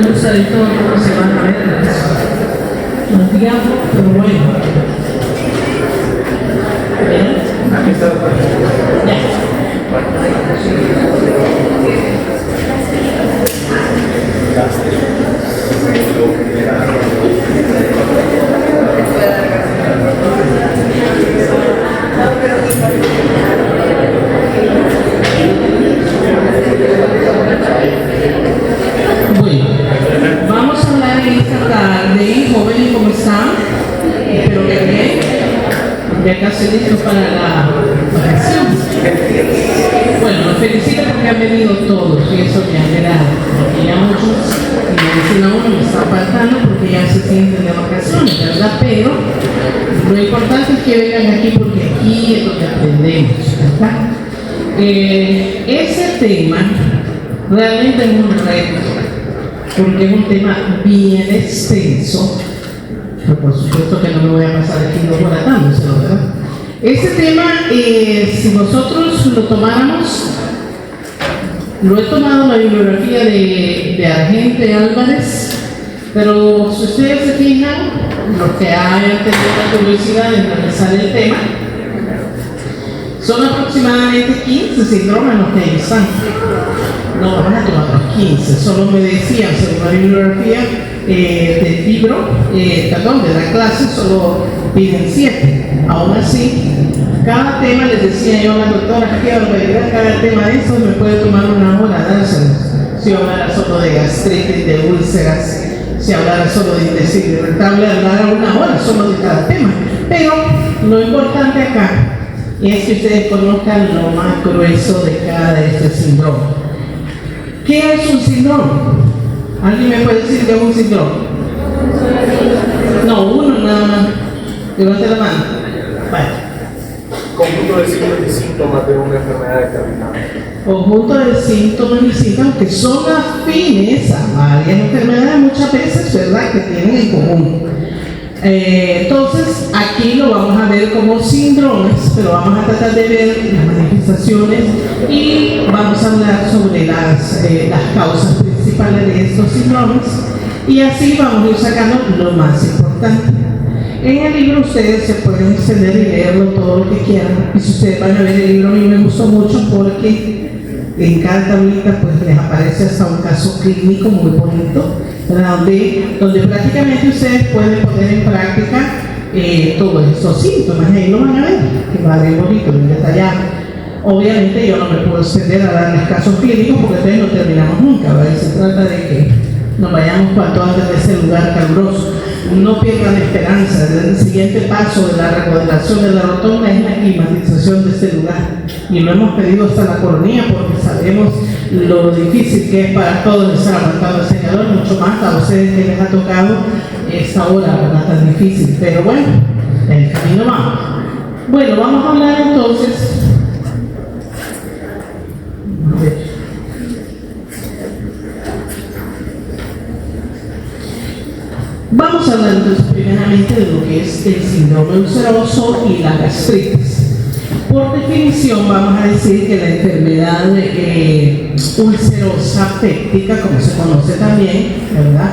me gusta de todo cómo se van a ver los diablos, pero bueno. ¿Bien? Aquí está. Ya. Bueno, vamos a hablar en esta tarde, jóvenes, ¿cómo están? Espero que bien. Ya casi listos para la oración. Bueno, los felicito porque han venido todos y eso me agrada. Porque ya muchos, y me dicen a uno, me están faltando porque ya se sienten de vacaciones, ¿verdad? Pero lo importante es que vengan aquí porque aquí es donde aprendemos, ¿verdad? Ese tema realmente es un reto, porque es un tema bien extenso, pero por supuesto que no me voy a pasar aquí 2 horas dándoselo, ¿verdad? Este tema, si nosotros lo tomáramos, lo he tomado en la bibliografía de Argente Álvarez, pero si ustedes se fijan, los que hayan tenido la curiosidad de analizar el tema, son aproximadamente 15 síndromes los que ellos están. No van a tomar los 15, solo me decían, según la bibliografía del libro, perdón, de la clase, solo piden 7. Aún así, cada tema, les decía yo a la doctora, que barbaridad, cada tema de eso me puede tomar 1 hora dárselos. Si hablara solo de gastritis, de úlceras, si hablara solo de intestino irritable, hablara 1 hora solo de cada tema. Pero lo importante acá es que ustedes conozcan lo más grueso de cada de este síndrome. ¿Qué es un síndrome? ¿Alguien me puede decir qué es un síndrome? No, uno nada más. Levante la mano. Vale. Conjunto de signos y síntomas de una enfermedad determinada. Conjunto de síntomas y síntomas que son afines a varias enfermedades, muchas veces, ¿verdad?, que tienen en común. Entonces, aquí lo vamos a ver como síndromes, pero vamos a tratar de ver las manifestaciones y vamos a hablar sobre las causas principales de estos síndromes y así vamos a ir sacando lo más importante. En el libro ustedes se pueden extender y leerlo todo lo que quieran, y si ustedes van a ver el libro, a mí me gustó mucho porque en cada tablita pues les aparece hasta un caso clínico muy bonito, donde prácticamente ustedes pueden poner en práctica todos estos síntomas, y ahí lo van a ver, que va bien bonito, bien detallado. Obviamente yo no me puedo extender a darles casos clínicos porque entonces no terminamos nunca, ¿verdad? Se trata de que nos vayamos cuanto antes de ese lugar caluroso. No pierdan esperanza, el siguiente paso de la remodelación de la rotonda es la climatización de este lugar. Y lo hemos pedido hasta la coronilla porque sabemos lo difícil que es para todos estar aguantando ese calor, mucho más a ustedes que les ha tocado esta hora, ¿verdad?, tan difícil. Pero bueno, el camino vamos. Bueno, vamos a hablar entonces. Vamos a hablar entonces primeramente de lo que es el síndrome ulceroso y la gastritis. Por definición vamos a decir que la enfermedad ulcerosa péptica, como se conoce también, ¿verdad?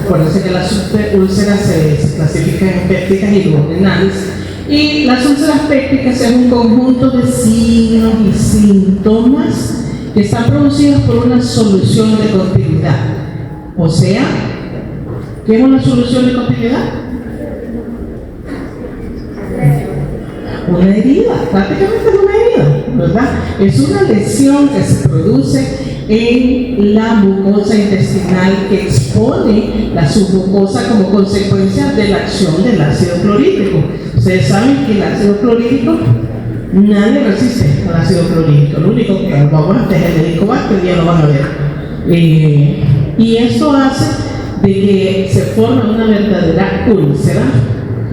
Acuérdense que las úlceras se clasifican en pépticas y duodenales, y las úlceras pépticas es un conjunto de signos y síntomas que están producidos por una solución de continuidad. O sea, ¿qué es una solución de continuidad? Una herida, prácticamente es una herida, ¿verdad? Es una lesión que se produce en la mucosa intestinal que expone la submucosa como consecuencia de la acción del ácido clorhídrico. Ustedes saben que el ácido clorhídrico, nadie resiste al ácido clorhídrico, lo único que aguanta es el helicobacter, ya lo van a ver. Y esto hace de que se forma una verdadera úlcera,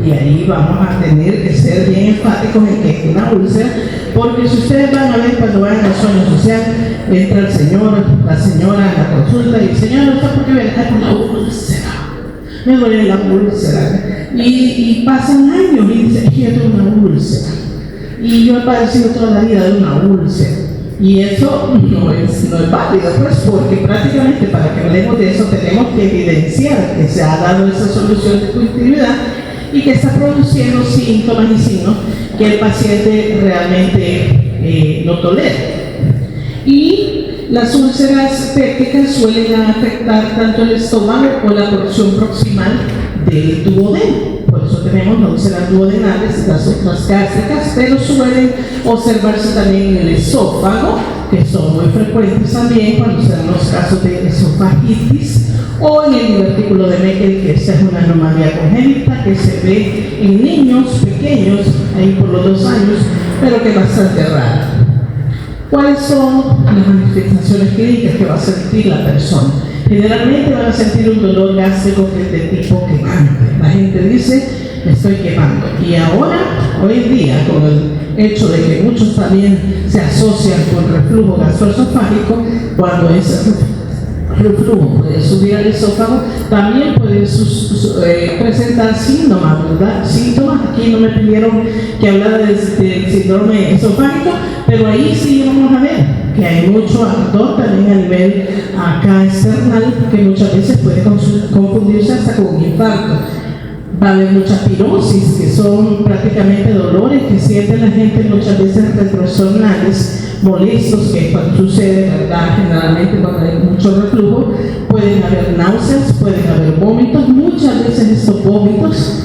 y ahí vamos a tener que ser bien enfáticos en que es una úlcera, porque si ustedes van a ver cuando vayan al sueño social, entra el señor, la señora en la consulta y señora, ¿está por qué me deja con la úlcera? Me duele la úlcera. Y pasan años y dicen, es que yo tengo una úlcera. Y yo he padecido toda la vida de una úlcera. Y eso no es válido, pues, porque prácticamente para que hablemos de eso tenemos que evidenciar que se ha dado esa solución de conectividad y que está produciendo síntomas y signos que el paciente realmente no tolera. Y las úlceras pépticas suelen afectar tanto el estómago o la porción proximal del duodeno. Por eso tenemos las úlceras duodenales, las otras gástricas, pero suelen observarse también en el esófago, que son muy frecuentes también cuando se dan los casos de esofagitis, o en el divertículo de Meckel, que esta es una anomalía congénita que se ve en niños pequeños, ahí por los 2 años, pero que es bastante rara. ¿Cuáles son las manifestaciones clínicas que va a sentir la persona? Generalmente van a sentir un dolor gástrico que es de tipo quemante. La gente dice, me estoy quemando. Y ahora, hoy en día, con el hecho de que muchos también se asocian con reflujo gastroesofágico, cuando ese reflujo puede subir al esófago, también puede presentar síntomas, ¿verdad? Síntomas, aquí no me pidieron que hablara del síndrome esofágico, pero ahí sí vamos a ver que hay mucho ardor también a nivel acá external, que muchas veces puede confundirse hasta con un infarto. Va a haber mucha pirosis, que son prácticamente dolores que siente la gente muchas veces retrosonales, molestos, que cuando sucede, ¿verdad? Generalmente cuando hay mucho reflujo, pueden haber náuseas, pueden haber vómitos. Muchas veces estos vómitos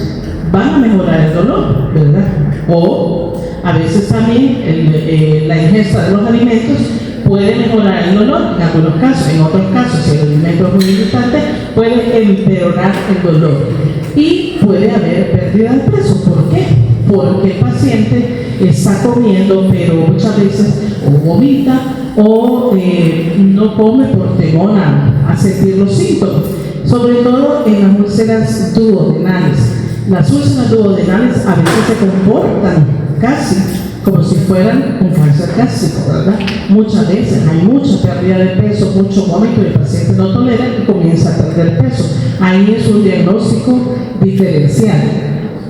van a mejorar el dolor, ¿verdad? O a veces también la ingesta de los alimentos puede mejorar el dolor, en algunos casos. En otros casos, si el alimento es muy irritante, puede empeorar el dolor. Y puede haber pérdida de peso. ¿Por qué? Porque el paciente está comiendo, pero muchas veces o vomita o no come por temor a sentir los síntomas. Sobre todo en las úlceras duodenales. Las úlceras duodenales a veces se comportan casi como si fueran un cáncer gástrico, ¿verdad? Muchas veces hay mucha pérdida de peso, mucho vómito y el paciente no tolera y comienza a perder peso. Ahí es un diagnóstico diferencial.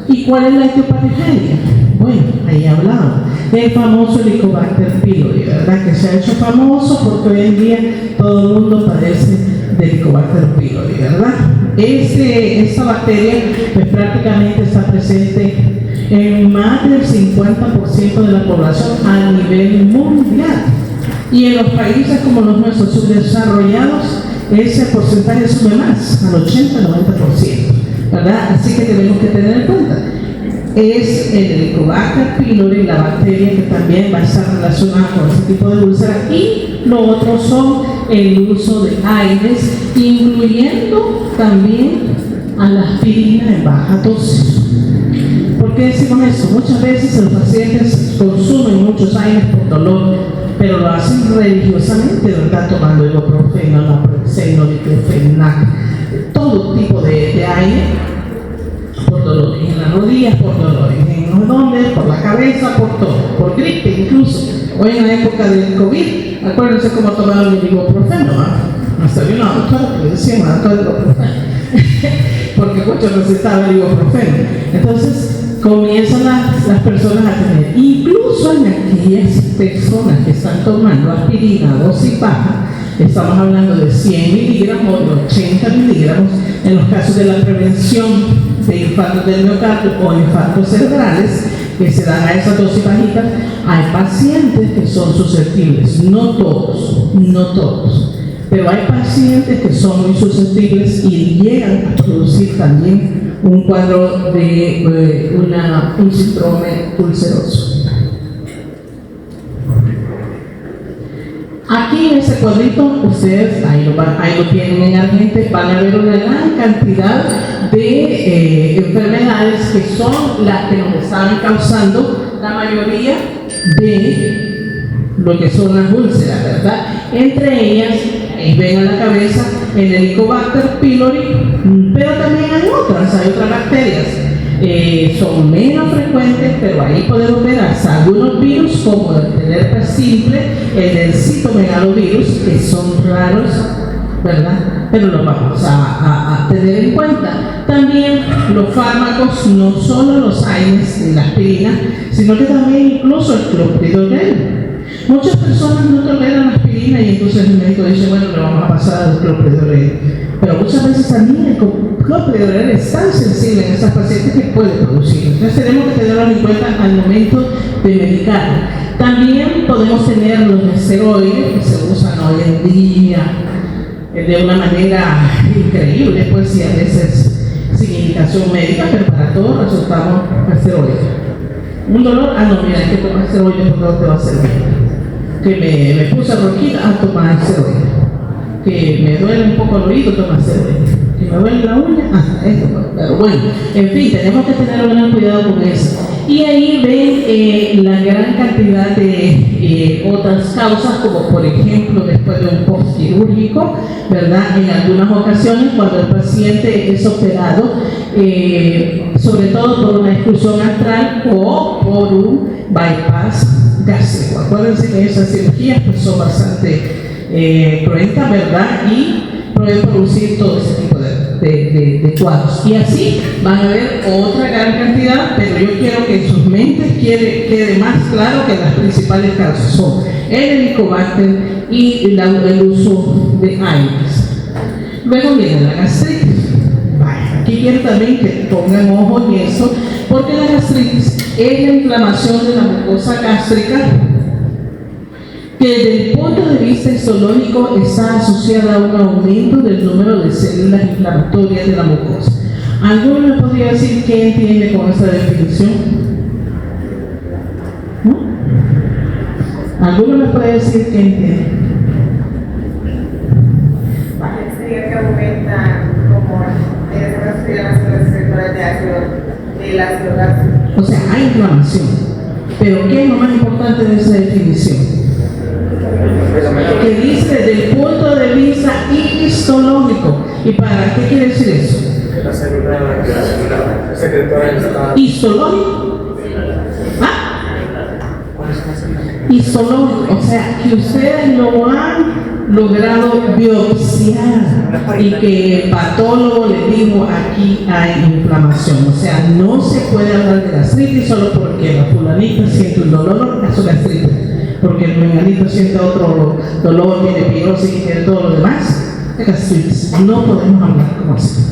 ¿Y cuál es la etiopatogenia? Bueno, ahí hablaba. El famoso Helicobacter pylori, ¿verdad? Que se ha hecho famoso porque hoy en día todo el mundo padece de Helicobacter pylori, ¿verdad? Esta bacteria pues, prácticamente está presente en más del 50% de la población a nivel mundial. Y en los países como los nuestros subdesarrollados, ese porcentaje sube más, al 80-90%, ¿verdad? Así que tenemos que tener en cuenta. Es el Helicobacter pylori, la bacteria que también va a estar relacionada con este tipo de úlcera, y lo otro son el uso de AINES, incluyendo también a la aspirina en baja dosis. ¿Por qué decimos esto? Muchas veces los pacientes consumen muchos AINES por dolor, pero lo hacen religiosamente, ¿verdad? Tomando ibuprofeno, naproxeno, diclofenac, todo tipo de AINES por dolores, en las rodillas por dolores, en los hombros, por la cabeza, por todo, por gripe incluso. Hoy en la época del COVID, acuérdense cómo tomaron el ibuprofeno, ¿no? Hasta había una doctora que le decía, una doctora de ibuprofeno, porque muchos necesitaban el ibuprofeno. Entonces, comienzan las personas a tener, incluso en aquellas personas que están tomando aspirina a dosis baja, estamos hablando de 100 miligramos o de 80 miligramos en los casos de la prevención de infartos del miocardio o infartos cerebrales que se dan a esas dosis bajitas. Hay pacientes que son susceptibles, no todos, pero hay pacientes que son muy susceptibles y llegan a producir también un cuadro de un síndrome ulceroso. Aquí en ese cuadrito, ustedes ahí lo tienen en Argentina, van a ver una gran cantidad de enfermedades que son las que nos están causando la mayoría de lo que son las úlceras, ¿verdad? Entre ellas, ven a la cabeza el Helicobacter pylori, pero también hay otras bacterias. Son menos frecuentes, pero ahí podemos ver hasta algunos virus como el herpes simple, el del citomegalovirus, que son raros, ¿verdad? Pero los vamos a tener en cuenta. También los fármacos, no solo los AINES y la aspirina, sino que también incluso el clopidogrel. Muchas personas no toleran la aspirina y entonces el médico dice, bueno, le vamos a pasar al clopidogrel. Pero muchas veces también el clopidogrel es tan sensible en esas pacientes que puede producir. Entonces tenemos que tenerlo en cuenta al momento de medicar. También podemos tener los esteroides que se usan hoy en día de una manera increíble, pues sí, a veces sin indicación médica, pero para todos resultamos esteroides. Un dolor, no, mira, hay que tomar esteroides porque no te va a hacer bien. Que me puse rojita, a tomar esteroides. Que me duele un poco el oído, toma esteroides. Que me duele la uña, esto. Pero bueno, en fin, tenemos que tener un gran cuidado con eso. Y ahí ven la gran cantidad de otras causas, como por ejemplo después de un postquirúrgico, ¿verdad? En algunas ocasiones cuando el paciente es operado, sobre todo por una exclusión astral o por un bypass gástrico. Acuérdense que esas cirugías pues, son bastante cruentas, ¿verdad? Y pueden producir todo ese tipo de cuadros. Y así van a ver otra gran cantidad, pero yo quiero que en sus mentes quede más claro que las principales causas son el Helicobacter y el uso de aires. Luego viene la gastritis. Aquí quiero también que pongan ojo en eso, porque la gastritis es la inflamación de la mucosa gástrica que desde el punto de vista histológico está asociada a un aumento del número de células inflamatorias de la mucosa. ¿Alguno me podría decir qué entiende con esta definición? ¿No? ¿Alguno me puede decir qué entiende? Sería que aumenta como las receptores de ácido de las drogas. O sea, hay inflamación. Pero ¿qué es lo más importante de esa definición? Que dice desde el punto de vista histológico. ¿Y para qué quiere decir eso? La célula secretora del estado. ¿Histológico? ¿Ah? Histológico, o sea, que ustedes lo han logrado biopsiar y que el patólogo le dijo aquí hay inflamación. O sea, no se puede hablar de gastritis solo porque la fulanita siente un dolor, eso es gastritis. Porque el menganito siente otro dolor, tiene pirosis y tiene todo lo demás, es gastritis. No podemos hablar como así.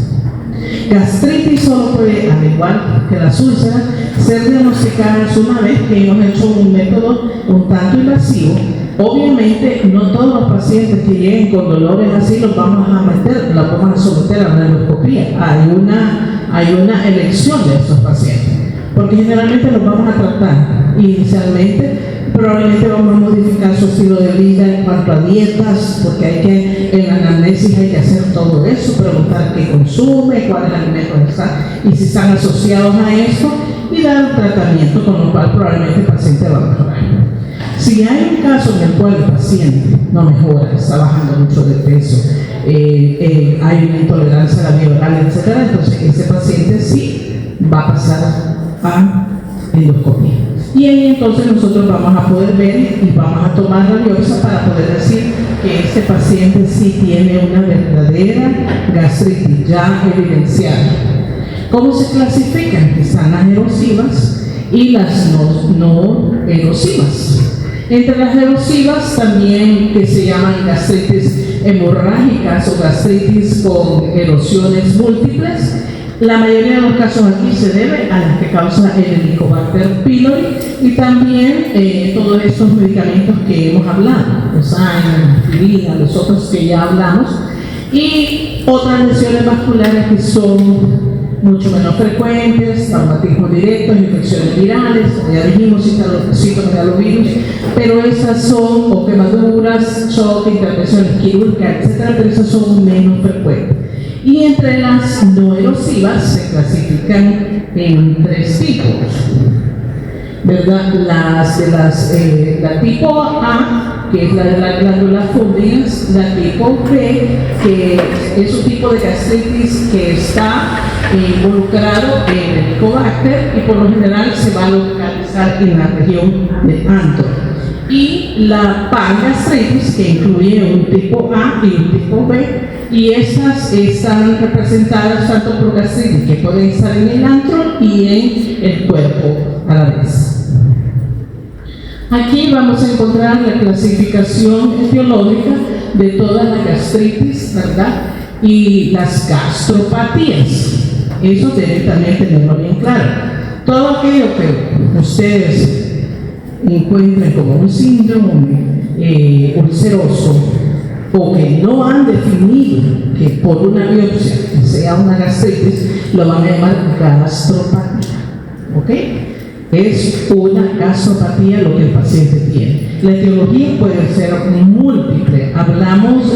Gastritis solo puede, al igual que las úlceras, ser diagnosticadas una vez que hemos hecho un método un tanto invasivo. Obviamente, no todos los pacientes que lleguen con dolores así los vamos a someter a una endoscopía. Hay una elección de esos pacientes, porque generalmente los vamos a tratar inicialmente. Probablemente vamos a modificar su estilo de vida en cuanto a dietas, porque en la anamnesis hay que hacer todo eso, preguntar qué consume, cuáles alimentos están y si están asociados a esto, y dar un tratamiento, con lo cual probablemente el paciente va a mejorar. Si hay un caso en el cual el paciente no mejora, está bajando mucho de peso, hay una intolerancia a la vía oral, etc., entonces ese paciente sí va a pasar a endoscopia. Y ahí entonces nosotros vamos a poder ver y vamos a tomar la biopsia para poder decir que este paciente sí tiene una verdadera gastritis ya evidenciada. ¿Cómo se clasifican? Están las erosivas y las no erosivas. Entre las erosivas también que se llaman gastritis hemorrágicas o gastritis con erosiones múltiples. La mayoría de los casos aquí se debe a las que causa el Helicobacter pylori y también todos estos medicamentos que hemos hablado, los AINE, la aspirina, los otros que ya hablamos, y otras lesiones vasculares que son mucho menos frecuentes, traumatismos directos, infecciones virales, como ya dijimos, citomegalovirus, pero esas son o quemaduras, shock, intervenciones quirúrgicas, etc., pero esas son menos frecuentes. Y entre las no erosivas se clasifican en 3 tipos, ¿verdad? La tipo A, que es la de las glándulas fundidas, la tipo B, que es un tipo de gastritis que está involucrado en el Helicobacter y por lo general se va a localizar en la región del antro. Y la pangastritis, que incluye un tipo A y un tipo B, y estas están representadas tanto por gastritis que pueden estar en el antro y en el cuerpo a la vez. Aquí vamos a encontrar la clasificación etiológica de toda la gastritis, ¿verdad? Y las gastropatías. Eso deben también tenerlo bien claro. Todo aquello que ustedes encuentren como un síndrome ulceroso o que no han definido que por una biopsia sea una gastritis, lo van a llamar gastropatía. ¿Ok? Es una gastropatía lo que el paciente tiene. La etiología puede ser múltiple. Hablamos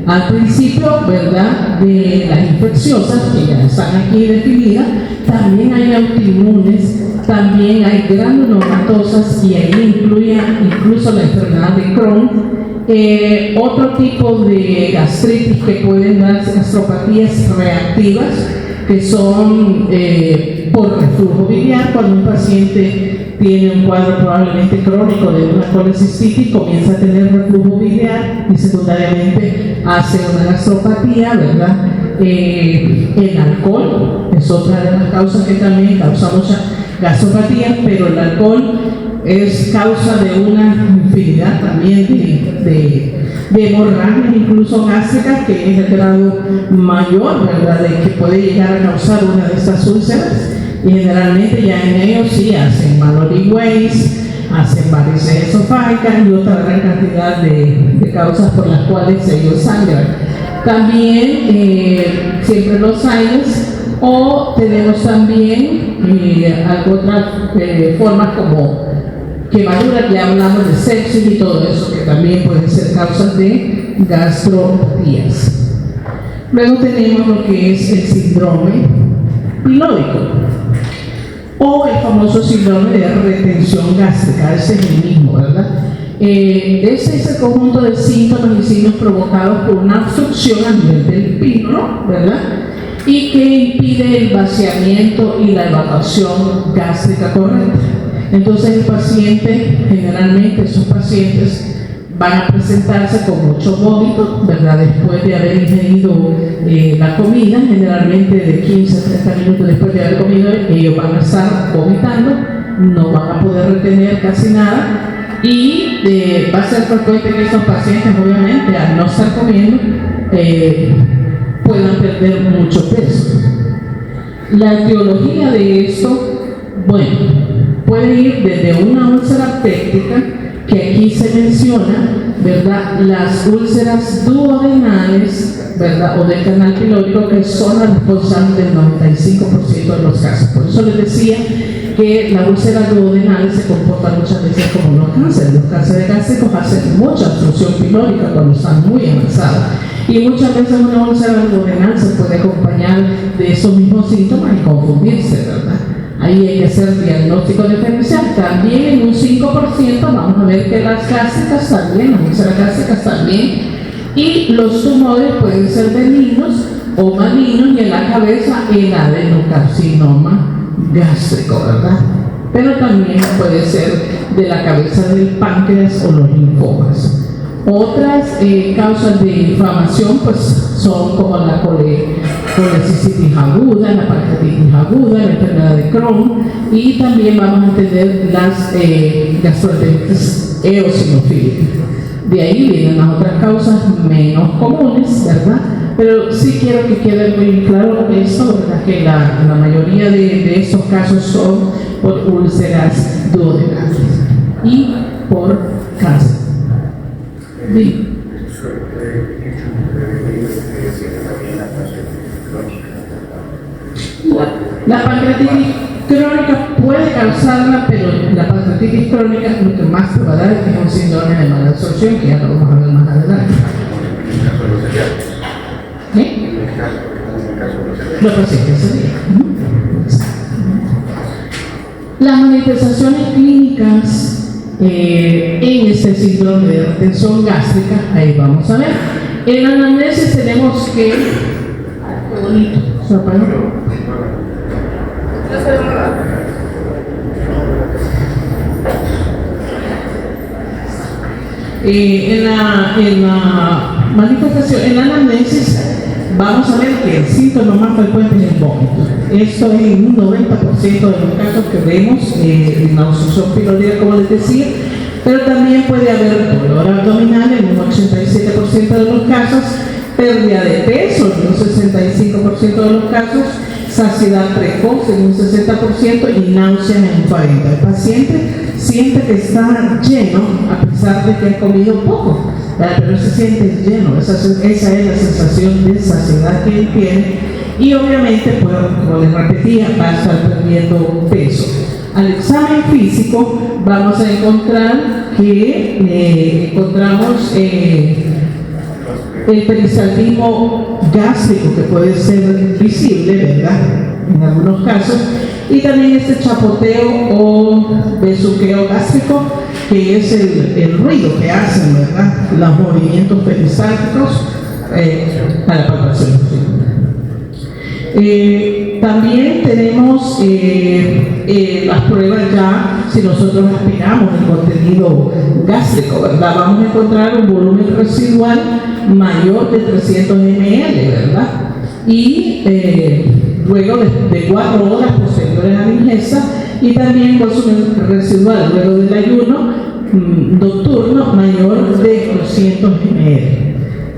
al principio, ¿verdad?, de las infecciosas, que ya están aquí definidas. También hay autoinmunes, también hay granulomatosas, y ahí incluye incluso la enfermedad de Crohn. Otro tipo de gastritis que pueden dar gastropatías reactivas, que son por reflujo biliar, cuando un paciente tiene un cuadro probablemente crónico de una colecistitis, comienza a tener reflujo biliar y secundariamente hace una gastropatía, ¿verdad? El alcohol es otra de las causas que también causa mucha gastropatía, pero el alcohol es causa de una infinidad también de hemorragias, incluso gástricas, que es el grado mayor, ¿verdad?, de que puede llegar a causar una de estas úlceras. Y generalmente ya en ellos sí hacen Mallory Weiss, hacen varices esofágicas y otra gran cantidad de causas por las cuales ellos sangran. También siempre los sinus, o tenemos también otras formas como quemaduras, ya hablamos de sepsis y todo eso, que también pueden ser causas de gastropatías. Luego tenemos lo que es el síndrome pilórico, o el famoso síndrome de retención gástrica. Ese es el mismo, ¿verdad? Ese es el conjunto de síntomas y signos provocados por una obstrucción a nivel del píloro, ¿verdad?, y que impide el vaciamiento y la evacuación gástrica correcta. Entonces el paciente, generalmente esos pacientes van a presentarse con mucho vómito, ¿verdad?, después de haber ingerido la comida. Generalmente de 15 a 30 minutos después de haber comido, ellos van a estar vomitando, no van a poder retener casi nada, y va a ser frecuente que estos pacientes, obviamente, al no estar comiendo, puedan perder mucho peso. La etiología de esto, bueno, puede ir desde una úlcera péptica, que aquí se menciona, ¿verdad?, las úlceras duodenales, ¿verdad?, o del canal pilórico, que son las responsables del 95% de los casos. Por eso les decía que las úlceras duodenales se comportan muchas veces como los cánceres. Los cánceres gástricos hacen mucha obstrucción pilórica cuando están muy avanzados. Y muchas veces una úlcera duodenal se puede acompañar de esos mismos síntomas y confundirse, ¿verdad? Ahí hay que hacer diagnóstico diferencial. También en un 5% vamos a ver que las gástricas también, las úlceras gástricas también, y los tumores pueden ser benignos o malignos, y en la cabeza el adenocarcinoma gástrico, ¿verdad? Pero también puede ser de la cabeza del páncreas o los linfomas. Otras causas de inflamación pues son como la colecistitis aguda, la pancreatitis aguda, la enfermedad de Crohn, y también vamos a tener las gastroenteritis eosinofílicas. De ahí vienen las otras causas menos comunes, ¿verdad? Pero sí quiero que quede muy claro esto, ¿verdad?, que la mayoría de estos casos son por úlceras duodenales y por cáncer. Sí. La pancreatitis crónica puede causarla, pero la pancreatitis crónica lo que más te va a dar es un síndrome de mala absorción, que ya lo vamos a ver más adelante. ¿Sí? Los pacientes serían. Las manifestaciones clínicas en este síndrome de retención gástrica, ahí vamos a ver. En la anamnesis tenemos que... qué bonito, ¿se apagó? En la manifestación, en la anamnesis, vamos a ver que el síntoma más frecuente es el vómito. Esto es en un 90% de los casos que vemos en la obstrucción pilórica, como les decía. Pero también puede haber dolor abdominal en un 87% de los casos, pérdida de peso en un 65% de los casos, saciedad precoz en un 60% y náuseas en un 40%. El paciente siente que está lleno a pesar de que ha comido poco, pero se siente lleno. Esa es la sensación de saciedad que él tiene. Y obviamente, pues, como les repetía, va a estar perdiendo peso. Al examen físico vamos a encontrar que encontramos el peristaltismo gástrico, que puede ser visible, ¿verdad?, en algunos casos, y también este chapoteo o besuqueo gástrico, que es el ruido que hacen, ¿verdad?, los movimientos peristálticos a la palpación. También tenemos las pruebas ya, si nosotros aspiramos el contenido gástrico, ¿verdad? Vamos a encontrar un volumen residual mayor de 300 ml, ¿verdad? Y luego de 4 horas posteriores a la ingesta, y también volumen residual luego del ayuno nocturno mayor de 200 ml.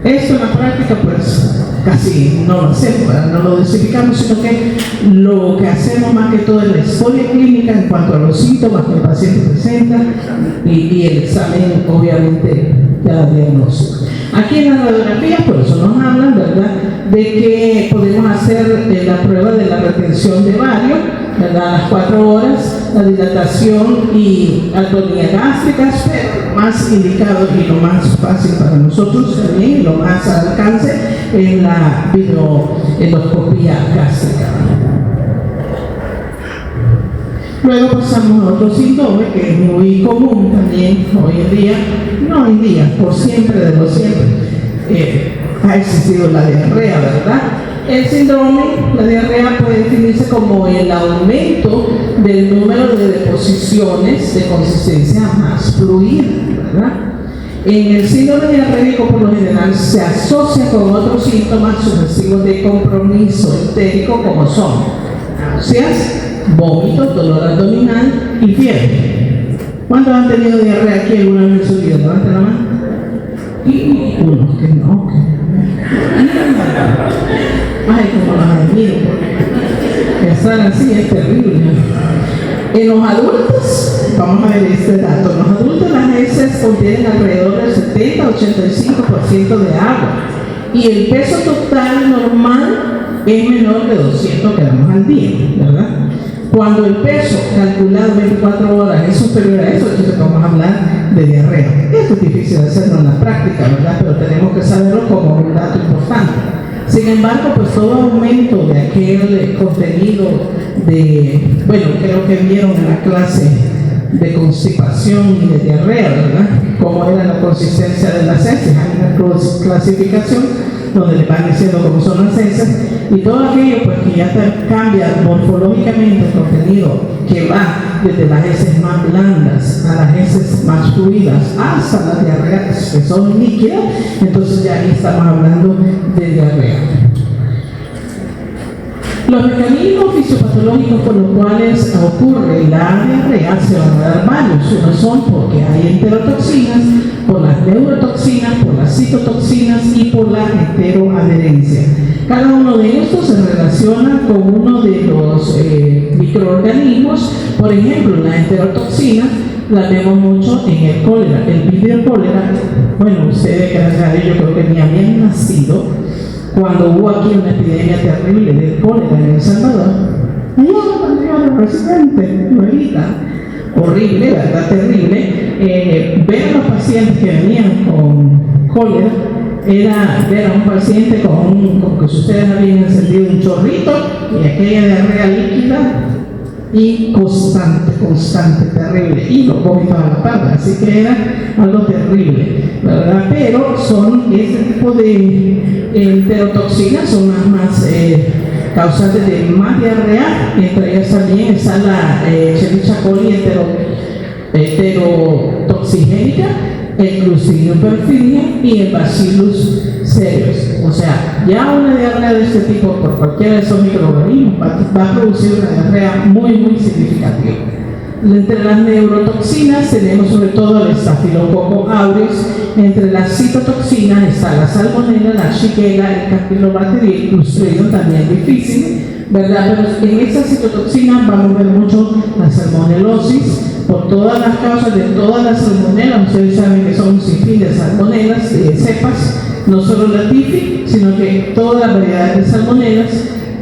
Esto en la práctica, pues, casi no lo hacemos, ¿verdad? No lo dosificamos, sino que lo que hacemos más que todo es la historia clínica en cuanto a los síntomas que el paciente presenta y el examen, obviamente, ya diagnóstico. Aquí en la radiografía, por eso nos hablan, ¿verdad?, de que podemos hacer la prueba de la retención de bario, ¿verdad?, a las 4 horas, la dilatación y atonía gástricas, pero lo más indicado y lo más fácil para nosotros también, y lo más al alcance, es la videoendoscopía gástrica. Luego pasamos a otro síndrome que es muy común también hoy en día, no hoy en día, por siempre, de lo siempre, ha existido la diarrea, ¿verdad? El síndrome, la diarrea puede definirse como el aumento del número de deposiciones de consistencia más fluida, ¿verdad? En el síndrome diarreico, por lo general, se asocia con otros síntomas sucesivos de compromiso entérico, como son náuseas, vómitos, dolor abdominal y fiebre. ¿Cuántos han tenido diarrea aquí alguna vez en su vida? Levanten la mano. Y unos que no. Ay, como los admiro, porque estar así es terrible. En los adultos, vamos a ver este dato, en los adultos las heces contienen alrededor del 70-85% de agua y el peso total normal es menor de 200 gramos al día, ¿verdad? Cuando el peso calculado 24 horas es superior a eso, entonces vamos a hablar de diarrea. Esto es difícil de hacerlo en la práctica, ¿verdad? Pero tenemos que saberlo como un dato importante. Sin embargo, pues todo aumento de aquel contenido bueno, creo que vieron en la clase de constipación y de diarrea, ¿verdad?, cómo era la consistencia de las heces. Hay una clasificación donde le van diciendo cómo son las heces, y todo aquello pues que ya cambia morfológicamente el contenido, que va desde las heces más blandas a las heces más fluidas hasta las diarreas que son líquidas, entonces ya ahí estamos hablando de diarrea. Los mecanismos fisiopatológicos por los cuales ocurre la diarrea se van a dar varios. Unos son porque hay enterotoxinas, por las neurotoxinas, por las citotoxinas y por la heteroadherencia. Cada uno de estos se relaciona con uno de los microorganismos. Por ejemplo, la enterotoxina la vemos mucho en el cólera. El videocólera, bueno, ustedes que yo creo que ni habían nacido cuando hubo aquí una epidemia terrible de cólera en El Salvador. Allá cuando yo era presidente, horrible, ¿verdad? Terrible. Ver a los pacientes que venían con cólera era ver a un paciente con que ustedes habían encendido un chorrito y aquella diarrea líquida y constante, terrible, y los vómitos a la par, así que era algo terrible, ¿verdad? Pero son este tipo de enterotoxinas, son más causantes de más diarrea. Entre ellas también está la Escherichia coli heterotoxigénica, el Clostridium perfidum y el Bacillus cereus. O sea, ya una diarrea de este tipo por cualquiera de esos microorganismos va a producir una diarrea muy significativa. Entre las neurotoxinas tenemos sobre todo el Staphylococcus aureus. Entre las citotoxinas está la salmonella, la shigella, el campylobacter y el clostridium, también difícil, ¿verdad? Pero en estas citotoxinas vamos a ver mucho la salmonelosis, por todas las causas de todas las salmonelas. Ustedes saben que son un sinfín de salmonelas, de cepas, no solo la tifi, sino que todas las variedades de salmonelas.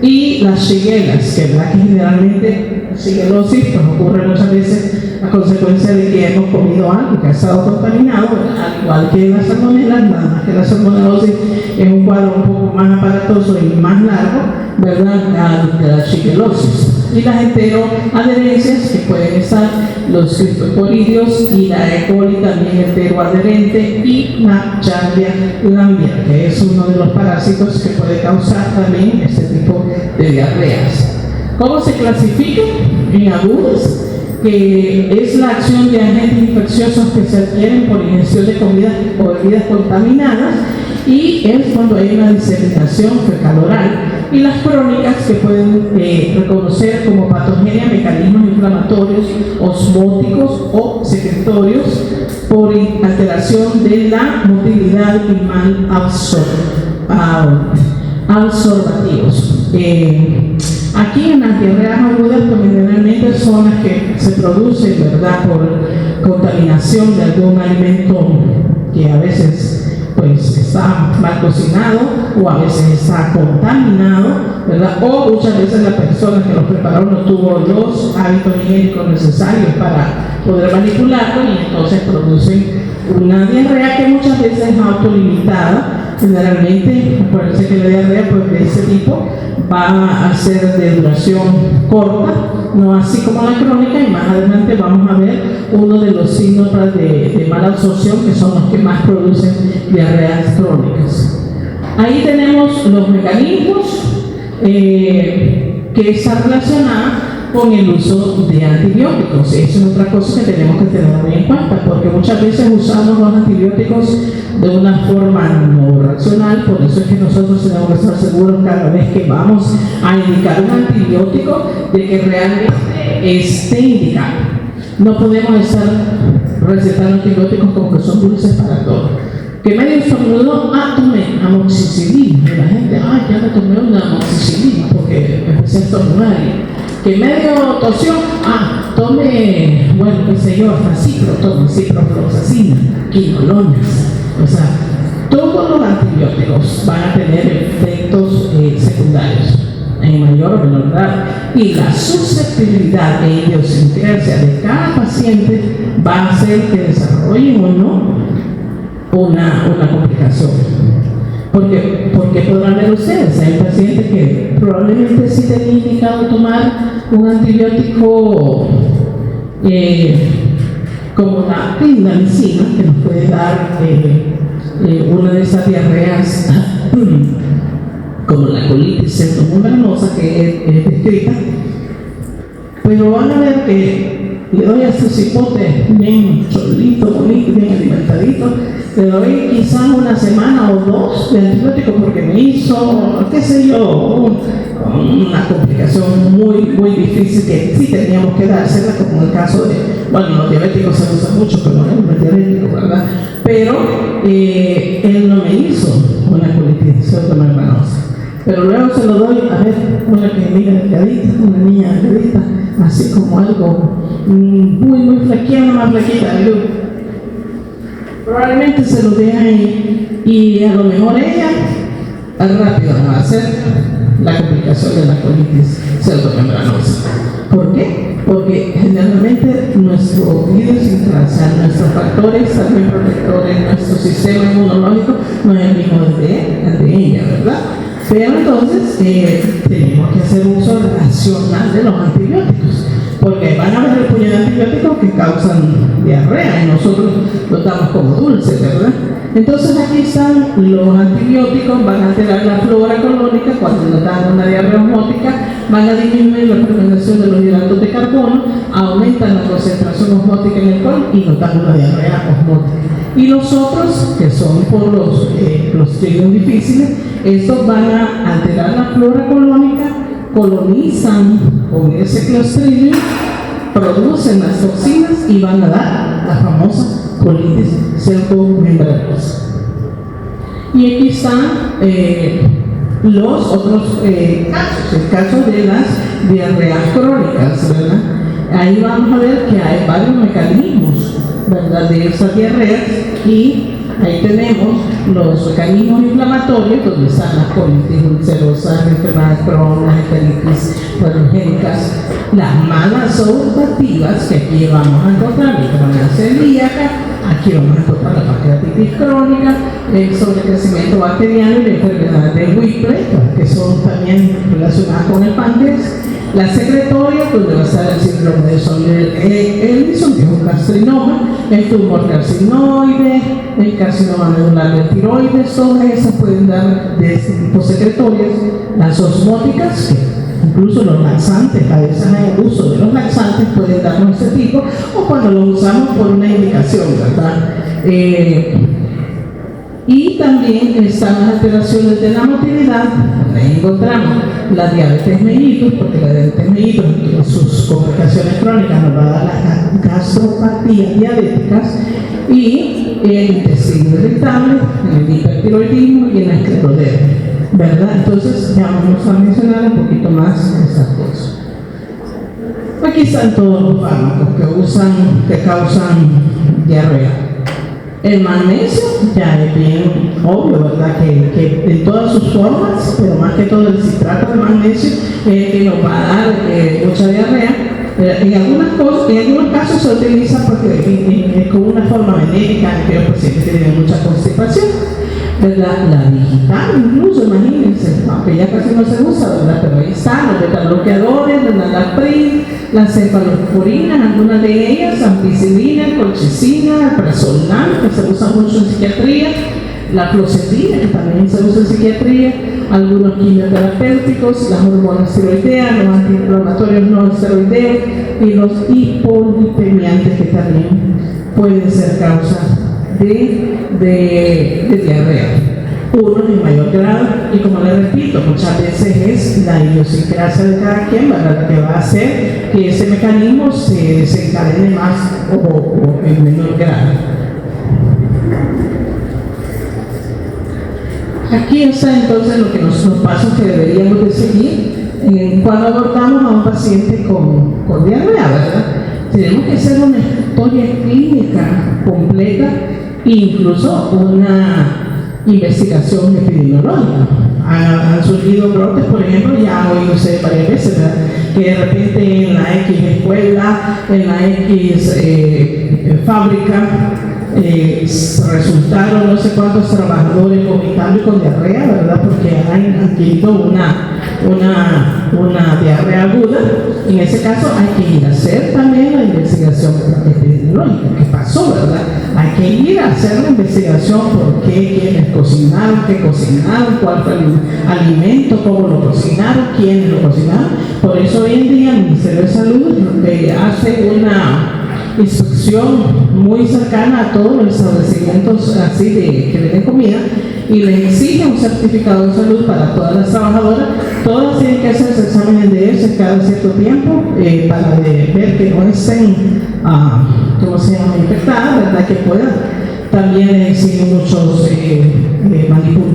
Y las shigellas, que generalmente la shigelosis pues ocurre muchas veces a consecuencia de que hemos comido algo que ha estado contaminado, al igual que la salmonela, nada más que la salmonelosis es un cuadro un poco más aparatoso y más largo, ¿verdad?, de la shigelosis. Y las enteroadherencias, que pueden estar los criptosporidios y la E. coli también enteroadherente, y la Giardia lamblia, que es uno de los parásitos que puede causar también este tipo de diarreas. ¿Cómo se clasifica? En agudas, que es la acción de agentes infecciosos que se adquieren por ingestión de comidas o bebidas contaminadas, y es cuando hay una diseminación fecal-oral. Y las crónicas, que pueden reconocer como patogenia mecanismos inflamatorios, osmóticos o secretorios por alteración de la motilidad y mal absorbativos. Aquí en las diarreas agudas, pues generalmente son las que se producen, ¿verdad?, por contaminación de algún alimento que a veces pues está mal cocinado o a veces está contaminado, ¿verdad? O muchas veces la persona que lo preparó no tuvo los hábitos higiénicos necesarios para poder manipularlo, y entonces producen una diarrea que muchas veces es autolimitada. Generalmente, acuérdense que la diarrea pues, de ese tipo va a ser de duración corta, no así como la crónica, y más adelante vamos a ver uno de los síntomas de mala absorción, que son los que más producen diarreas crónicas. Ahí tenemos los mecanismos que está relacionada con el uso de antibióticos. Eso es otra cosa que tenemos que tener muy en cuenta, porque muchas veces usamos los antibióticos de una forma no racional. Por eso es que nosotros tenemos que estar seguros cada vez que vamos a indicar un antibiótico de que realmente esté indicado. No podemos estar recetando antibióticos como que son dulces para todo. Que medio estornudo, tomé amoxicilina. Y la gente, ya me tomé una amoxicilina porque empecé a estornudar. Que medio tosió, tome, bueno, qué sé yo, hasta ciprofloxacina, quinolonas. O sea, todos los antibióticos van a tener efectos secundarios en mayor o menor grado, y la susceptibilidad e idiosincrasia de cada paciente va a hacer que desarrollen o no una complicación. Porque podrán ver ustedes, hay pacientes que probablemente sí tenía indicado tomar un antibiótico como la clindamicina, que nos puede dar una de esas diarreas como la colitis centromembranosa que es descrita, pero van a ver que le doy a este cipote bien cholito, bonito, bien alimentadito, le doy quizás una semana o dos de antibiótico porque me hizo, qué sé yo, una complicación muy difícil que sí teníamos que dársela, como el caso de, los diabéticos se usa mucho, pero no es diabético, ¿verdad? Pero él no me hizo una colitis centromembranosa. Pero luego se lo doy a ver una que mira delgadita, una niña delgadita, así como algo muy flaquita, más flaquita. Probablemente se lo dé ahí, y a lo mejor ella rápido va a hacer la complicación de la colitis centromembranosa. ¿Por qué? Porque generalmente nuestro idiosincrasia, nuestros factores también protectores, nuestro sistema inmunológico no es el mismo de ella, ¿verdad? Pero entonces tenemos que hacer uso racional de los antibióticos, porque van a haber el puñado de antibióticos que causan diarrea y nosotros los damos como dulces, ¿verdad? Entonces aquí están los antibióticos, van a alterar la flora colónica cuando nos dan una diarrea osmótica, van a disminuir la fermentación de los hidratos de carbono, aumentan la concentración osmótica en el colon y nos dan una diarrea osmótica. Y los otros, que son por los clostridium difíciles, estos van a alterar la flora colónica, colonizan con ese clostridium producen las toxinas y van a dar la famosa colitis pseudomembranosa. Y aquí están los otros casos, el caso de las diarreas crónicas, ¿verdad? Ahí vamos a ver que hay varios mecanismos, ¿verdad?, de esas diarreas, y ahí tenemos los mecanismos inflamatorios, donde están las colitis ulcerosas, enfermedades crónicas, enteritis patogénicas, las malas obstructivas, que aquí vamos a encontrar la enfermedad celíaca, aquí vamos a encontrar la pancreatitis crónica, el sobrecrecimiento bacteriano y la enfermedad de Whipple, que son también relacionadas con el páncreas. La secretoria, donde va a estar el síndrome de Soller-Ellison, que es un carcinoma, el tumor carcinoide, el carcinoma medular de tiroides, todas esas pueden dar de este tipo secretorias. Las osmóticas, que incluso los laxantes, a veces hay el uso de los laxantes, pueden darnos este tipo, o cuando los usamos por una indicación, ¿verdad? Y también están las alteraciones de la motilidad. Ahí encontramos la diabetes mellitus, porque la diabetes mellitus en sus complicaciones crónicas nos va a dar las gastropatías diabéticas, y el intestino irritable, el hipertiroidismo y la esclerodermia, ¿verdad? Entonces ya vamos a mencionar un poquito más esas cosas. Aquí están todos los fármacos que causan diarrea. El magnesio ya es bien obvio, ¿verdad?, que en todas sus formas, pero más que todo el citrato de magnesio que nos va a dar mucha diarrea. En algunos casos se utiliza porque como una forma benéfica en aquellos pacientes que tienen mucha constipación, ¿verdad? La digital, incluso, imagínense, aunque ya casi no se usa, ¿verdad?, pero ahí están los betabloqueadores, la Nalaprin, las cefalosporinas, algunas de ellas, ampicilina, colchicina, prazolam, que se usa mucho en psiquiatría, la fluoxetina, que también se usa en psiquiatría, algunos quimioterapéuticos, las hormonas tiroideas, los antiinflamatorios no esteroideos y los hipolipemiantes, que también pueden ser causa de diarrea. Uno en mayor grado, y como le repito, muchas veces es la idiosincrasia de cada quien, ¿verdad?, la que va a hacer que ese mecanismo se desencadene más o en menor grado. Aquí está entonces lo que los pasos que deberíamos de seguir cuando abordamos a un paciente con diarrea, ¿verdad? Tenemos que hacer una historia clínica completa, incluso una investigación epidemiológica. Han surgido brotes, por ejemplo, ya han oído ustedes varias veces, ¿verdad?, que de repente en la X escuela, en la X fábrica, resultaron no sé cuántos trabajadores vomitando y con diarrea, ¿verdad?, porque han adquirido una diarrea aguda. En ese caso hay que ir a hacer también la investigación epidemiológica. ¿Qué pasó, verdad? Hay que ir a hacer la investigación por qué, quiénes cocinaron, qué cocinaron, cuál fue el alimento, cómo lo cocinaron, quiénes lo cocinaron. Por eso hoy en día el Ministerio de Salud hace una instrucción muy cercana a todos los establecimientos así que venden comida, y les exige un certificado de salud para todas las trabajadoras. Todas tienen que hacerse exámenes de eso cada cierto tiempo para ver que no estén infectadas, ¿verdad?, que puedan. También exigen muchos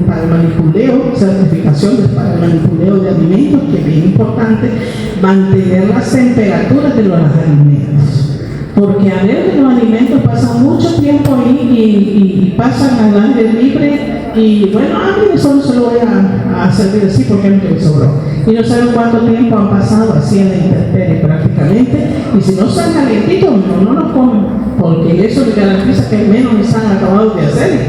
para el manipuleo, certificaciones para el manipuleo de alimentos, que es bien importante mantener las temperaturas de los alimentos. Porque a veces los alimentos pasan mucho tiempo ahí y pasan al aire libre, y bueno, solo se lo voy a servir así porque es lo que me sobró. Y no saben cuánto tiempo han pasado así en la intemperie prácticamente, y si no están calientitos, no los comen, porque eso le garantiza que menos les han acabado de hacer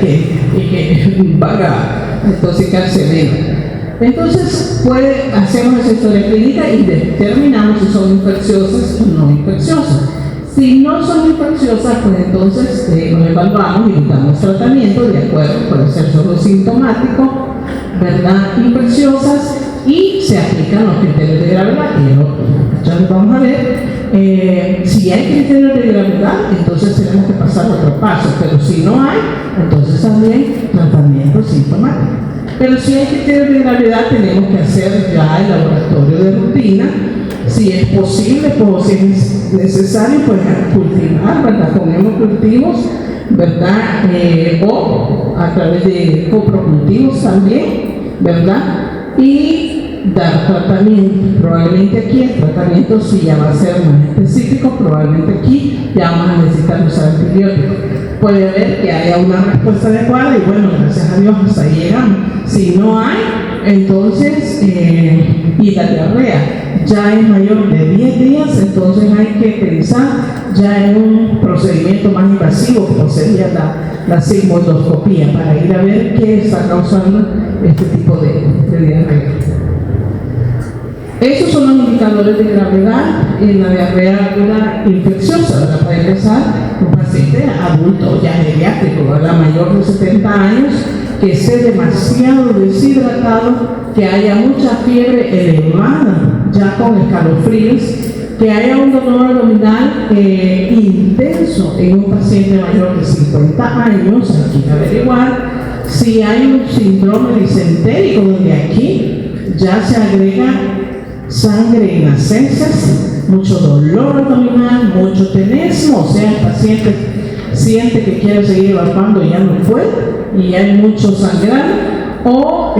y que van a intoxicarse menos. Entonces, hacemos esa historia clínica y determinamos si son infecciosas o no infecciosas. Si no son infecciosas, pues entonces nos evaluamos y damos tratamiento de acuerdo, puede ser solo sintomático, ¿verdad?, infecciosas, y se aplican los criterios de gravedad. Entonces vamos a ver si hay criterios de gravedad, entonces tenemos que pasar a otro paso, pero si no hay, entonces también tratamiento sintomático. Pero si hay criterios de gravedad, tenemos que hacer ya el laboratorio de rutina, si es posible, pues si es necesario, pues cultivar, ¿verdad? Con monocultivos, ¿verdad? O a través de coprocultivos también, ¿verdad? Y dar tratamiento. Probablemente aquí el tratamiento sí ya va a ser más específico, probablemente aquí ya vamos a necesitar usar antibióticos. Puede haber que haya una respuesta adecuada y bueno, gracias a Dios hasta ahí llegamos. Si no hay, entonces, y la diarrea ya es mayor de 10 días, entonces hay que pensar ya en un procedimiento más invasivo, como sería la sigmoidoscopía, para ir a ver qué está causando este tipo de diarrea. Esos son los indicadores de gravedad en la diarrea aguda infecciosa, ¿verdad? Para empezar, un paciente adulto ya geriátrico, ¿verdad? Mayor de 70 años, que esté demasiado deshidratado, que haya mucha fiebre elevada, ya con escalofríos, que haya un dolor abdominal intenso en un paciente mayor de 50 años, hay que averiguar si hay un síndrome disentérico, donde aquí ya se agrega sangre en las heces, mucho dolor abdominal, mucho tenesmo, o sea, el paciente siente que quiere seguir evacuando y ya no puede, y hay mucho sangrado, o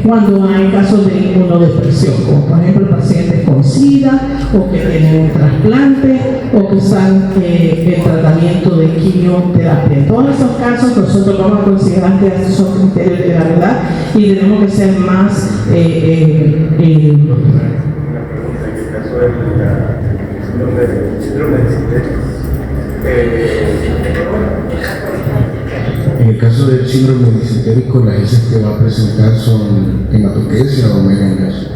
cuando hay casos de inmunodepresión, como por ejemplo pacientes con SIDA, o que tienen un trasplante, o que están en tratamiento de quimioterapia. En todos estos casos nosotros vamos a considerar que estos son criterios de gravedad y tenemos que ser más Una pregunta, en el caso del síndrome de disentérico. En el caso del síndrome disentérico, las heces que va a presentar son hematoquesia o melengas.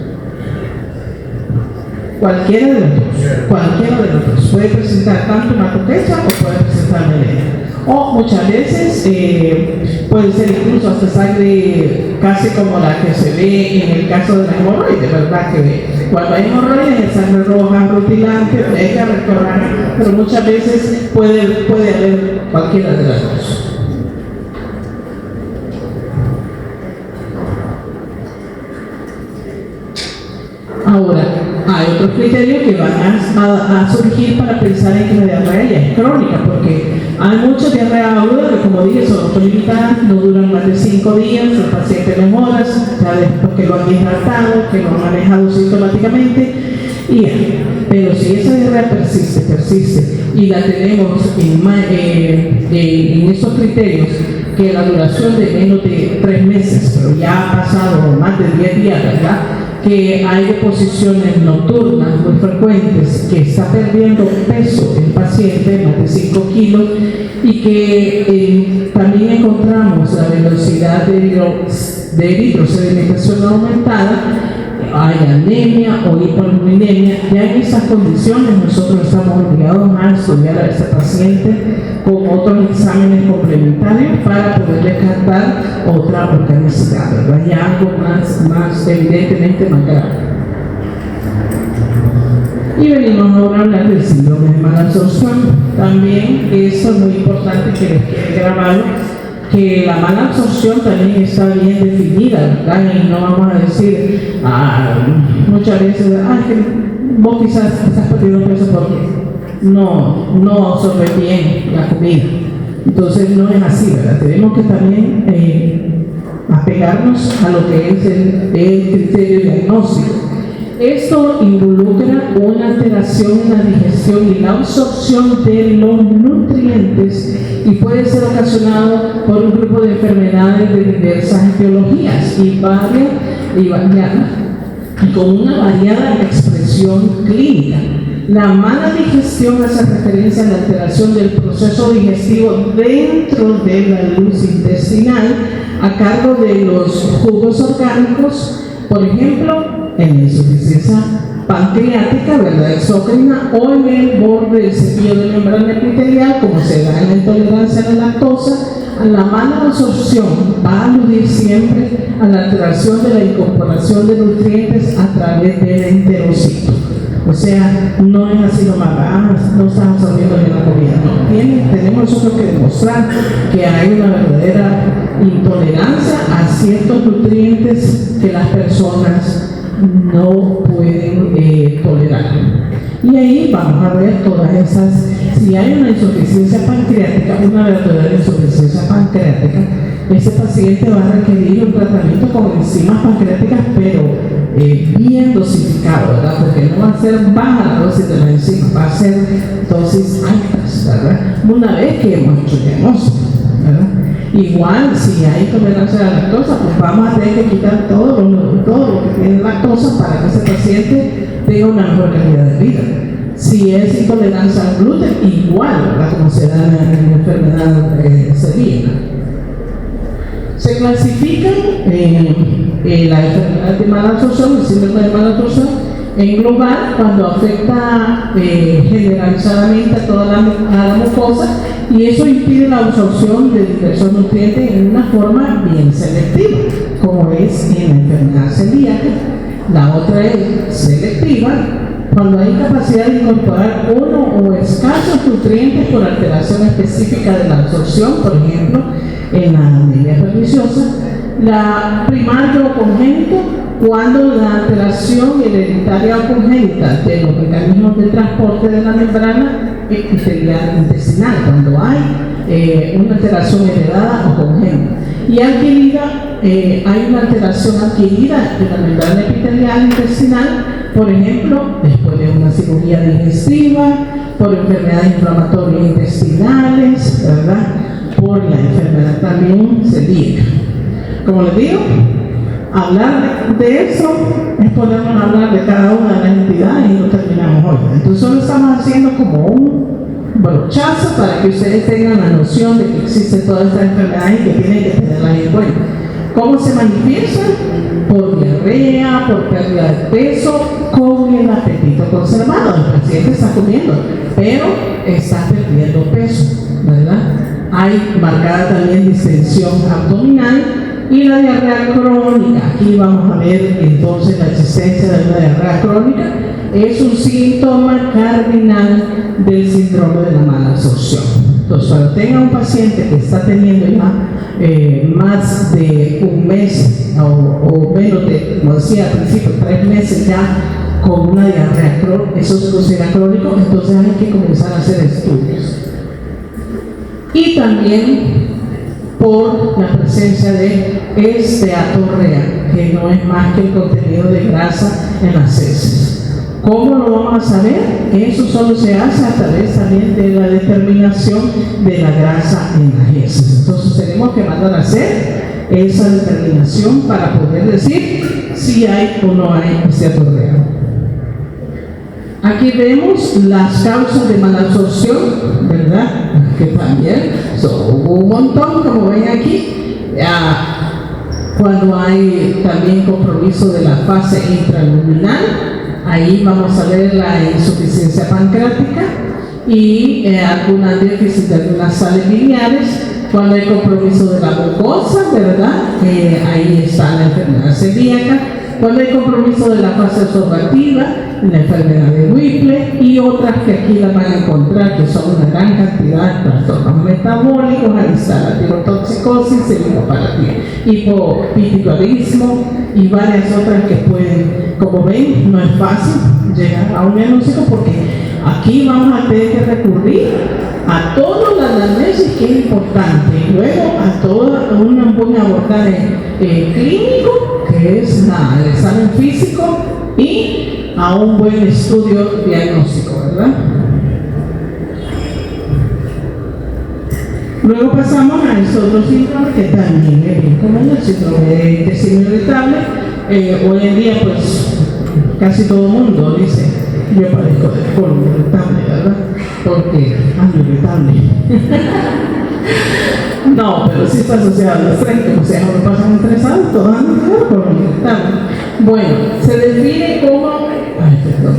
Cualquiera de los dos puede presentar tanto hematoquesia o puede presentar melenga. O muchas veces puede ser incluso hasta sangre casi como la que se ve en el caso de la hemorroides, ¿verdad? Que cuando hay hemorroides es sangre roja, rutilante, hay que recordar, pero muchas veces puede haber cualquiera de las dos. Ahora, hay otros criterios que van a surgir para pensar en que la diarrea ya es crónica, porque hay muchas diarrea aguda que, como dije, son autolimitadas, no duran más de 5 días, el paciente mejora, ya después que lo han hidratado, que lo han manejado sintomáticamente, y ya. Pero si esa diarrea persiste, y la tenemos en esos criterios, que la duración de menos de 3 meses, pero ya ha pasado más de 10 días, ¿verdad? Que hay deposiciones nocturnas muy frecuentes, que está perdiendo peso el paciente, más de 5 kilos, y que también encontramos la velocidad de eritrosedimentación aumentada, hay anemia o hipoalbuminemia. Ya en esas condiciones nosotros estamos obligados a estudiar a este paciente con otros exámenes complementarios para poder descartar otra organicidad, ¿verdad? Ya algo más evidentemente más grave. Y venimos ahora a hablar del síndrome de mala absorción. También eso es muy importante que les quede grabado, que la mala absorción también está bien definida, ¿verdad? Y no vamos a decir muchas veces, que vos quizás estás perdiendo peso porque no absorbes bien la comida. Entonces no es así, ¿verdad? Tenemos que también apegarnos a lo que es el criterio diagnóstico. Esto involucra una alteración en la digestión y la absorción de los nutrientes y puede ser ocasionado por un grupo de enfermedades de diversas etiologías y con una variada expresión clínica. La mala digestión hace referencia a la alteración del proceso digestivo dentro de la luz intestinal a cargo de los jugos orgánicos, por ejemplo, en insuficiencia pancreática, ¿verdad? Exócrina, o en el borde del cepillo de membrana epitelial, como se da en la intolerancia a la lactosa. La mala absorción va a aludir siempre a la alteración de la incorporación de nutrientes a través del enterocito. O sea, no es así nomás, no estás absorbiendo bien la comida. No, tenemos nosotros que demostrar que hay una verdadera intolerancia a ciertos nutrientes que las personas no pueden tolerar. Y ahí vamos a ver todas esas, si hay una insuficiencia pancreática, una verdadera insuficiencia pancreática, ese paciente va a requerir un tratamiento con enzimas pancreáticas, pero bien dosificado, ¿verdad? Porque no va a ser baja la dosis de la enzima, va a ser dosis altas, ¿verdad? Una vez que hemos hecho el diagnóstico, ¿verdad? Igual, si hay intolerancia a la lactosa, pues vamos a tener que quitar todo lo que tiene lactosa para que ese paciente tenga una mejor calidad de vida. Si es intolerancia al gluten, igual, ¿verdad? Como se da en la enfermedad celíaca. Se clasifican la enfermedad de mala absorción, el síndrome de mala absorción, en global, cuando afecta generalizadamente a toda la mucosa, y eso impide la absorción de diversos nutrientes en una forma bien selectiva, como es en la enfermedad celíaca. La otra es selectiva, cuando hay capacidad de incorporar uno o escasos nutrientes por alteración específica de la absorción, por ejemplo, en la anemia perniciosa. La primaria o congénito, cuando la alteración hereditaria o congénita de los mecanismos de transporte de la membrana epitelial intestinal, cuando hay una alteración heredada o congénita. Y adquirida, hay una alteración adquirida de la membrana epitelial intestinal, por ejemplo, después de una cirugía digestiva, por enfermedades inflamatorias intestinales, ¿verdad? Por la enfermedad también celíaca. Como les digo, hablar de eso es ponernos a hablar de cada una de las entidades y no terminamos hoy. Entonces solo estamos haciendo como un brochazo para que ustedes tengan la noción de que existe toda esta enfermedad y que tienen que tenerla en cuenta. ¿Cómo se manifiesta? Por diarrea, por pérdida de peso, con el apetito conservado. El paciente está comiendo, pero está perdiendo peso, ¿verdad? Hay marcada también distensión abdominal y la diarrea crónica. Aquí vamos a ver entonces la existencia de una diarrea crónica. Es un síntoma cardinal del síndrome de la mala absorción. Entonces, cuando tenga un paciente que está teniendo ya más de un mes o menos de, como decía al principio, 3 meses ya con una diarrea crónica, eso se considera crónico, entonces hay que comenzar a hacer estudios. Y también por la presencia de esteatorrea, que no es más que el contenido de grasa en las heces. ¿Cómo lo vamos a saber? Eso solo se hace a través también de la determinación de la grasa en las heces. Entonces tenemos que mandar a hacer esa determinación para poder decir si hay o no hay esteatorrea. Aquí vemos las causas de malabsorción, ¿verdad? Que también son un montón, como ven aquí. Cuando hay también compromiso de la fase intraluminal, ahí vamos a ver la insuficiencia pancreática y alguna déficit de algunas sales biliares. Cuando hay compromiso de la mucosa, ¿verdad? Ahí está la enfermedad celíaca. Cuando hay compromiso de la fase absorbativa, la enfermedad de Whipple y otras que aquí las van a encontrar, que son una gran cantidad de trastornos metabólicos. Ahí está la tirotoxicosis, el hipopituitarismo y varias otras que pueden, como ven, no es fácil llegar a un diagnóstico porque aquí vamos a tener que recurrir a todo la anamnesis, que es importante, y luego a todo un buen abordaje clínico, que es el examen físico, y a un buen estudio diagnóstico, ¿verdad? Luego pasamos a estos otros síntomas que también es bien común, el síndrome de intestino irritable. Hoy en día, pues, casi todo el mundo dice: yo padezco de colon irritable, ¿verdad? Porque ando irritable. No, pero sí está asociado al estrés, como se me pasan estresados, todos andan con colon irritable. Bueno, se define como... Ay, perdón.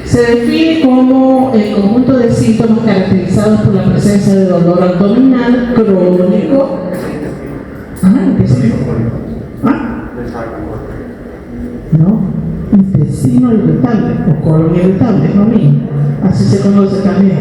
Se define como el conjunto de síntomas caracterizados por la presencia de dolor abdominal crónico. No, intestino irritable o colon irritable, es lo mismo. Así se conoce también.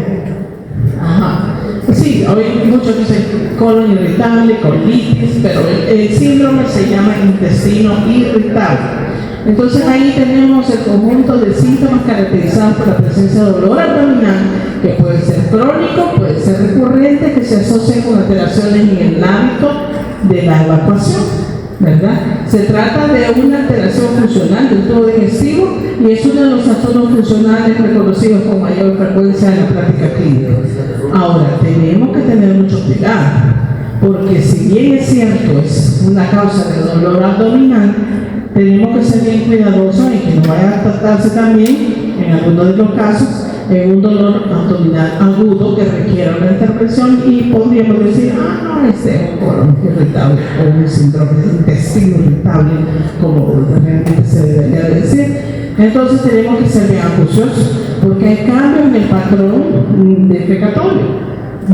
Sí, hoy muchos dicen colon irritable, colitis, pero el síndrome se llama intestino irritable. Entonces ahí tenemos el conjunto de síntomas caracterizados por la presencia de dolor abdominal, que puede ser crónico, puede ser recurrente, que se asocia con alteraciones en el hábito de la evacuación, ¿verdad? Se trata de una alteración funcional del tubo digestivo y es uno de los trastornos funcionales reconocidos con mayor frecuencia en la práctica clínica. Ahora, tenemos que tener mucho cuidado, porque si bien es cierto, es una causa de dolor abdominal, tenemos que ser bien cuidadosos en que no vaya a tratarse también, en algunos de los casos, en un dolor abdominal agudo que requiera una intervención y podríamos decir, no, este es un colon irritable o un síndrome de intestino irritable, como realmente se debería decir. Entonces tenemos que ser bien acuciosos, porque hay cambios en el patrón defecatorio.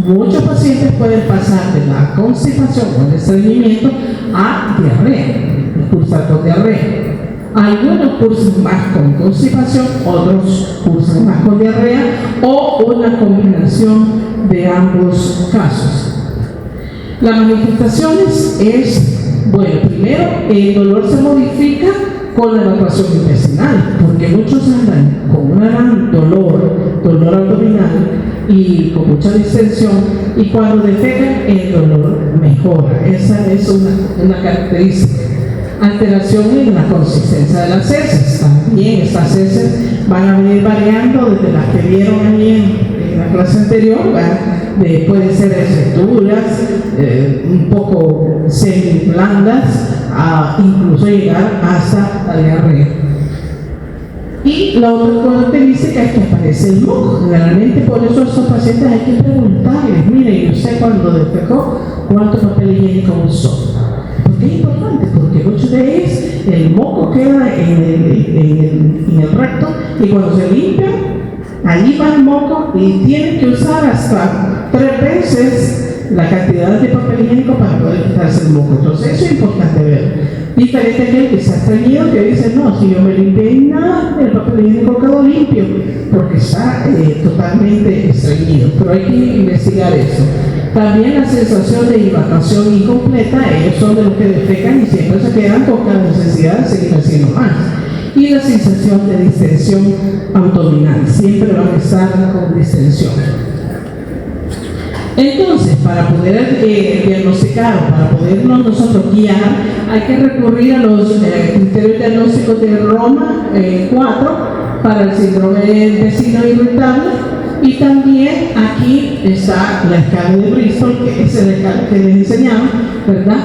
Muchos pacientes pueden pasar de la constipación o el estreñimiento a diarrea, cursar con diarrea. Algunos cursan más con constipación, otros cursan más con diarrea o una combinación de ambos casos. Las manifestaciones es, bueno, primero el dolor se modifica con la evacuación intestinal, porque muchos andan con un gran dolor abdominal y con mucha distensión, y cuando defecan el dolor mejora. Esa es una característica. Alteración en la consistencia de las heces. También estas heces van a venir variando desde las que vieron ahí en la clase anterior, pueden ser duras, un poco semi-blandas, incluso llegar hasta la diarrea. Y la otra característica es que aparece el moco. Generalmente por eso a estos pacientes hay que preguntarles, mire, usted cuando defecó, ¿cuánto papel higiénico usó? Porque es importante, porque muchas veces el moco queda en el recto y cuando se limpia, allí va el moco y tienen que usar hasta 3 veces la cantidad de papel higiénico para poder quitarse el moco. Entonces eso es importante ver. Diferente a aquel que se ha estreñido, que dice, no, si yo me limpié nada, el papel higiénico quedó limpio, porque está totalmente estreñido. Pero hay que investigar eso. También la sensación de evacuación incompleta, ellos son de los que defecan y siempre se quedan con la necesidad de seguir haciendo más. Y la sensación de distensión abdominal, siempre van a estar con distensión. Entonces, para poder diagnosticar o para podernos nosotros guiar, hay que recurrir a los criterios diagnósticos de Roma 4 para el síndrome de intestino irritable. Y también aquí está la escala de Bristol, que es la escala que les enseñaba, ¿verdad?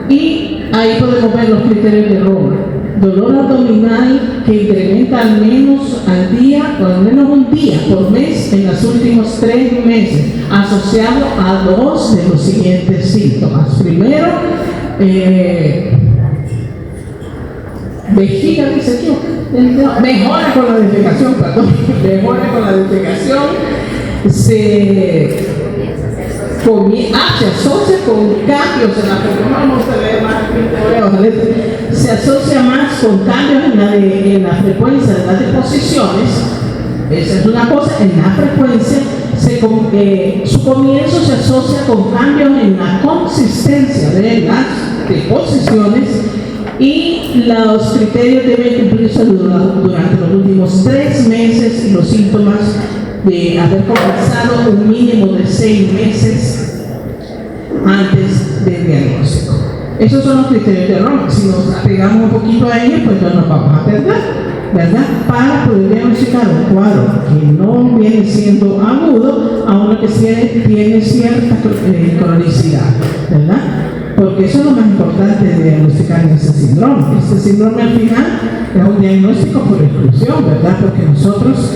Y ahí podemos ver los criterios de Roma. Dolor abdominal que incrementa al menos al día, o al menos un día por mes en los últimos 3 meses, asociado a 2 de los siguientes síntomas. Primero, vejiga, dice aquí, mejora con la defecación, mejora con la defecación, se asocia con cambios en la frecuencia, se asocia más con cambios en la frecuencia de las deposiciones. Esa es una cosa. En la frecuencia, su comienzo se asocia con cambios en la consistencia de las deposiciones, y los criterios deben cumplirse durante los últimos 3 meses y los síntomas de haber comenzado un mínimo de 6 meses antes del diagnóstico. Esos son los criterios de Roma. Si nos apegamos un poquito a ellos, pues no nos vamos a perder, ¿verdad? Para poder diagnosticar un cuadro que no viene siendo agudo a uno que tiene cierta cronicidad, ¿verdad? Porque eso es lo más importante de diagnosticar este síndrome. Este síndrome al final es un diagnóstico por exclusión, ¿verdad? Porque nosotros,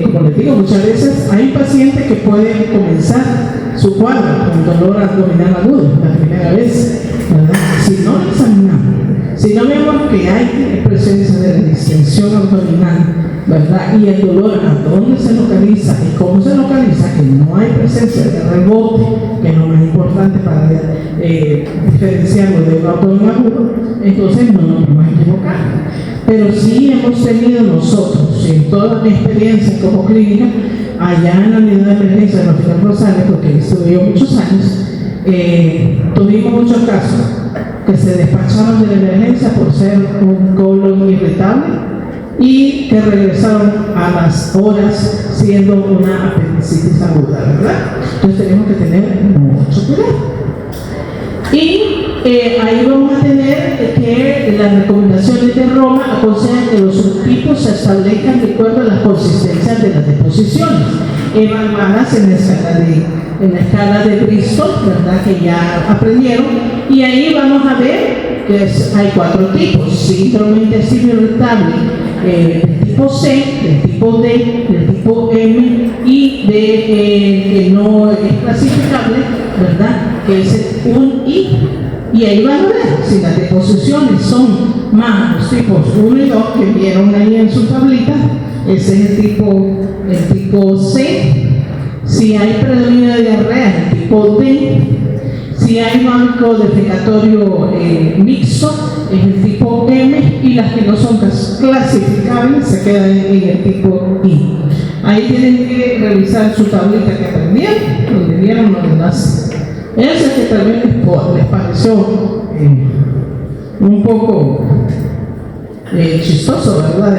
como les digo, muchas veces hay pacientes que pueden comenzar su cuadro con dolor abdominal agudo la primera vez, ¿verdad? Si no lo examinamos, si no vemos que hay presencia de la distensión abdominal, ¿verdad? Y el dolor, ¿a dónde se localiza y cómo se localiza? Que no hay presencia de rebote, que es lo más importante para diferenciarlo de un abdomen agudo, entonces no nos vamos a equivocar. Pero sí hemos tenido nosotros, en toda mi experiencia como clínica, allá en la unidad de emergencia del Hospital Rosario, porque estuve yo muchos años, tuvimos muchos casos que se despacharon de la emergencia por ser un colon irritable y que regresaron a las horas siendo una apendicitis aguda, ¿verdad? Entonces tenemos que tener mucho cuidado. Y ahí vamos a tener que las recomendaciones de Roma aconsejan que los subtipos se establezcan de acuerdo a las consistencias de las deposiciones, evaluadas en la escala de Bristol, ¿verdad? Que ya aprendieron, y ahí vamos a ver que hay 4 tipos: síndrome intestino irritable, del tipo C, del tipo D, del tipo M y que no es clasificable, ¿verdad? Que es un I. Y ahí van a ver si las deposiciones son más los tipos 1 y 2 que vieron ahí en su tablita. Ese es el tipo C. Si hay predominio de diarrea, el tipo D. Si hay banco defecatorio mixto, es el tipo M, y las que no son clasificables se quedan en el tipo I. Ahí tienen que revisar su tablita que aprendieron, donde vieron los enlaces. Ese que también les pareció un poco chistoso, ¿verdad?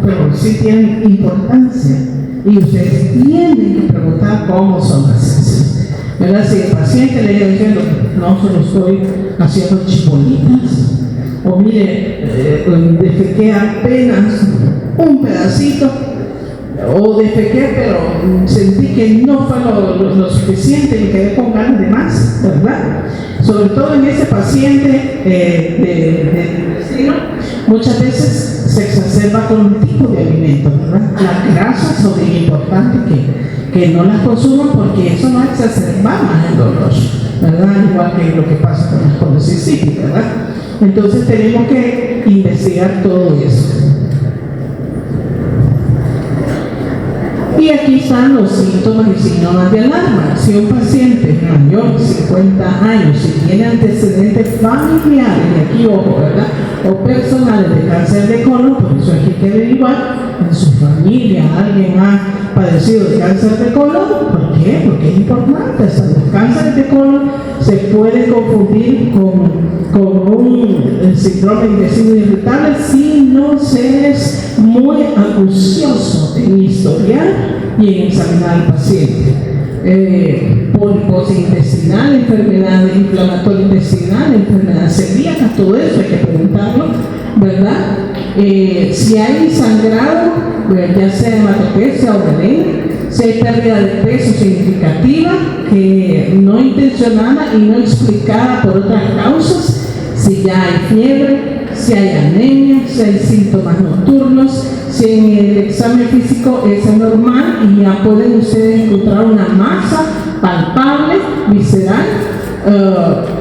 Pero sí tienen importancia y ustedes tienen que preguntar cómo son las heces, ¿verdad? Si el paciente le está diciendo, no solo estoy haciendo chibolitas, o mire, defequé apenas un pedacito, o defequé pero sentí que no fue lo suficiente y quedé con ganas de más, ¿verdad? Sobre todo en ese paciente de intestino, muchas veces se exacerba con un tipo de alimento, ¿verdad? Las grasas son bien importantes que no las consuman, porque eso va a exacerbar más el dolor, ¿verdad? Igual que lo que pasa con las colecistitis, ¿verdad? Entonces tenemos que investigar todo eso. Y aquí están los síntomas y síntomas de alarma. Si un paciente mayor de 50 años, si tiene antecedentes familiares, y aquí ojo, ¿verdad?, o personales de cáncer de colon, por eso hay que averiguar en su familia alguien ha padecido de cáncer de colon. ¿Por qué? Porque es importante. Los cánceres de colon se pueden confundir con un síndrome de intestino irritable si no se es muy acucioso en historial y en examinar al paciente. Pólipos intestinal, enfermedad inflamatoria intestinal, enfermedad celíaca, todo eso hay que preguntarlo, ¿verdad? Si hay sangrado, ya sea hematopesia o anemia, si hay pérdida de peso significativa, que no intencionada y no explicada por otras causas, si ya hay fiebre, si hay anemia, si hay síntomas nocturnos, si en el examen físico es anormal y ya pueden ustedes encontrar una masa palpable, visceral,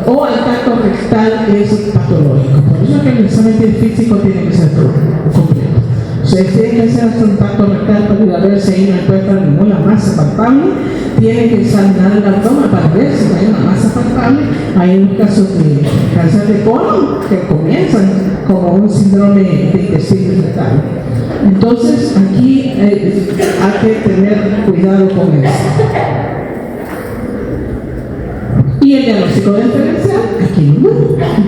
o el tacto rectal es patológico. Por eso que el examen físico tiene que ser completo. Ustedes tienen que hacer un tacto rectal para ver si ahí no encuentran ninguna masa palpable. Tienen que examinar el abdomen para ver si hay una masa palpable. Hay unos casos de cáncer de colon que comienzan como un síndrome de intestino irritable. Entonces aquí hay que tener cuidado con eso. Y el diagnóstico de diferencia, aquí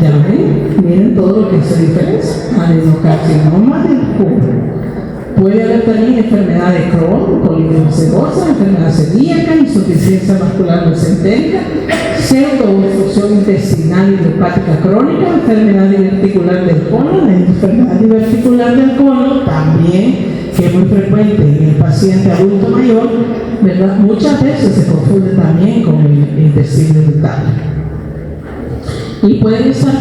ya ven, miren todo lo que se diferencia. Adenocarcinoma del colon. Puede haber también enfermedad de Crohn, colitis, enfermedad celíaca, insuficiencia vascular mesentérica, pseudoobstrucción intestinal idiopática crónica, enfermedad diverticular del colon. La enfermedad diverticular del colon también, que es muy frecuente en el paciente adulto mayor, ¿verdad? Muchas veces se confunde también con el intestino irritable. Y pueden estar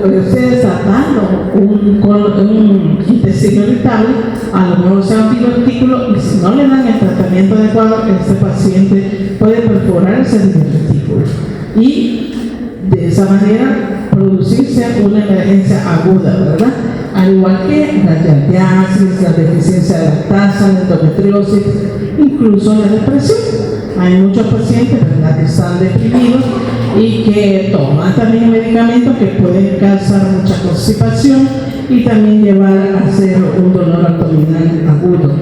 ustedes tratando un intestino irritable, a lo mejor sea un divertículo, y si no le dan el tratamiento adecuado, este paciente puede perforar ese divertículo y de esa manera producirse una emergencia aguda, ¿verdad? Al igual que la giardiasis, la deficiencia de lactasa, la endometriosis, incluso la depresión. Hay muchos pacientes, ¿verdad?, que están deprimidos y que toman también medicamentos que pueden causar mucha constipación y también llevar a hacer un dolor abdominal agudo.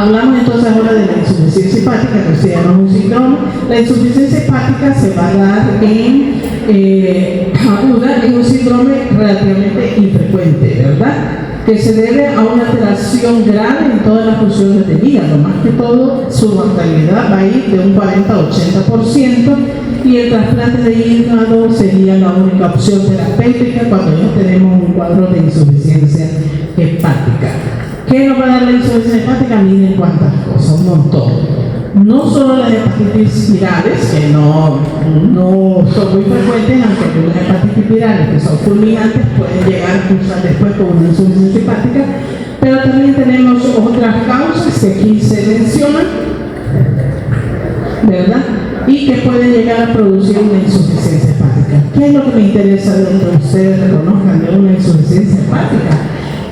Hablamos entonces ahora de la insuficiencia hepática, que se llama un síndrome. La insuficiencia hepática se va a dar en un síndrome relativamente infrecuente, ¿verdad? Que se debe a una alteración grave en todas las funciones del hígado. Más que todo, su mortalidad va a ir de un 40 a 80%, y el trasplante de hígado sería la única opción terapéutica cuando ya tenemos un cuadro de insuficiencia hepática. ¿Qué nos va a dar la insuficiencia hepática? Miren cuántas cosas, un montón. No solo las hepatitis virales, que no son muy frecuentes, aunque algunas hepatitis virales que son fulminantes pueden llegar a cursar después con una insuficiencia hepática, pero también tenemos otras causas que aquí se mencionan, ¿verdad? Y que pueden llegar a producir una insuficiencia hepática. ¿Qué es lo que me interesa de que ustedes reconozcan de una insuficiencia hepática?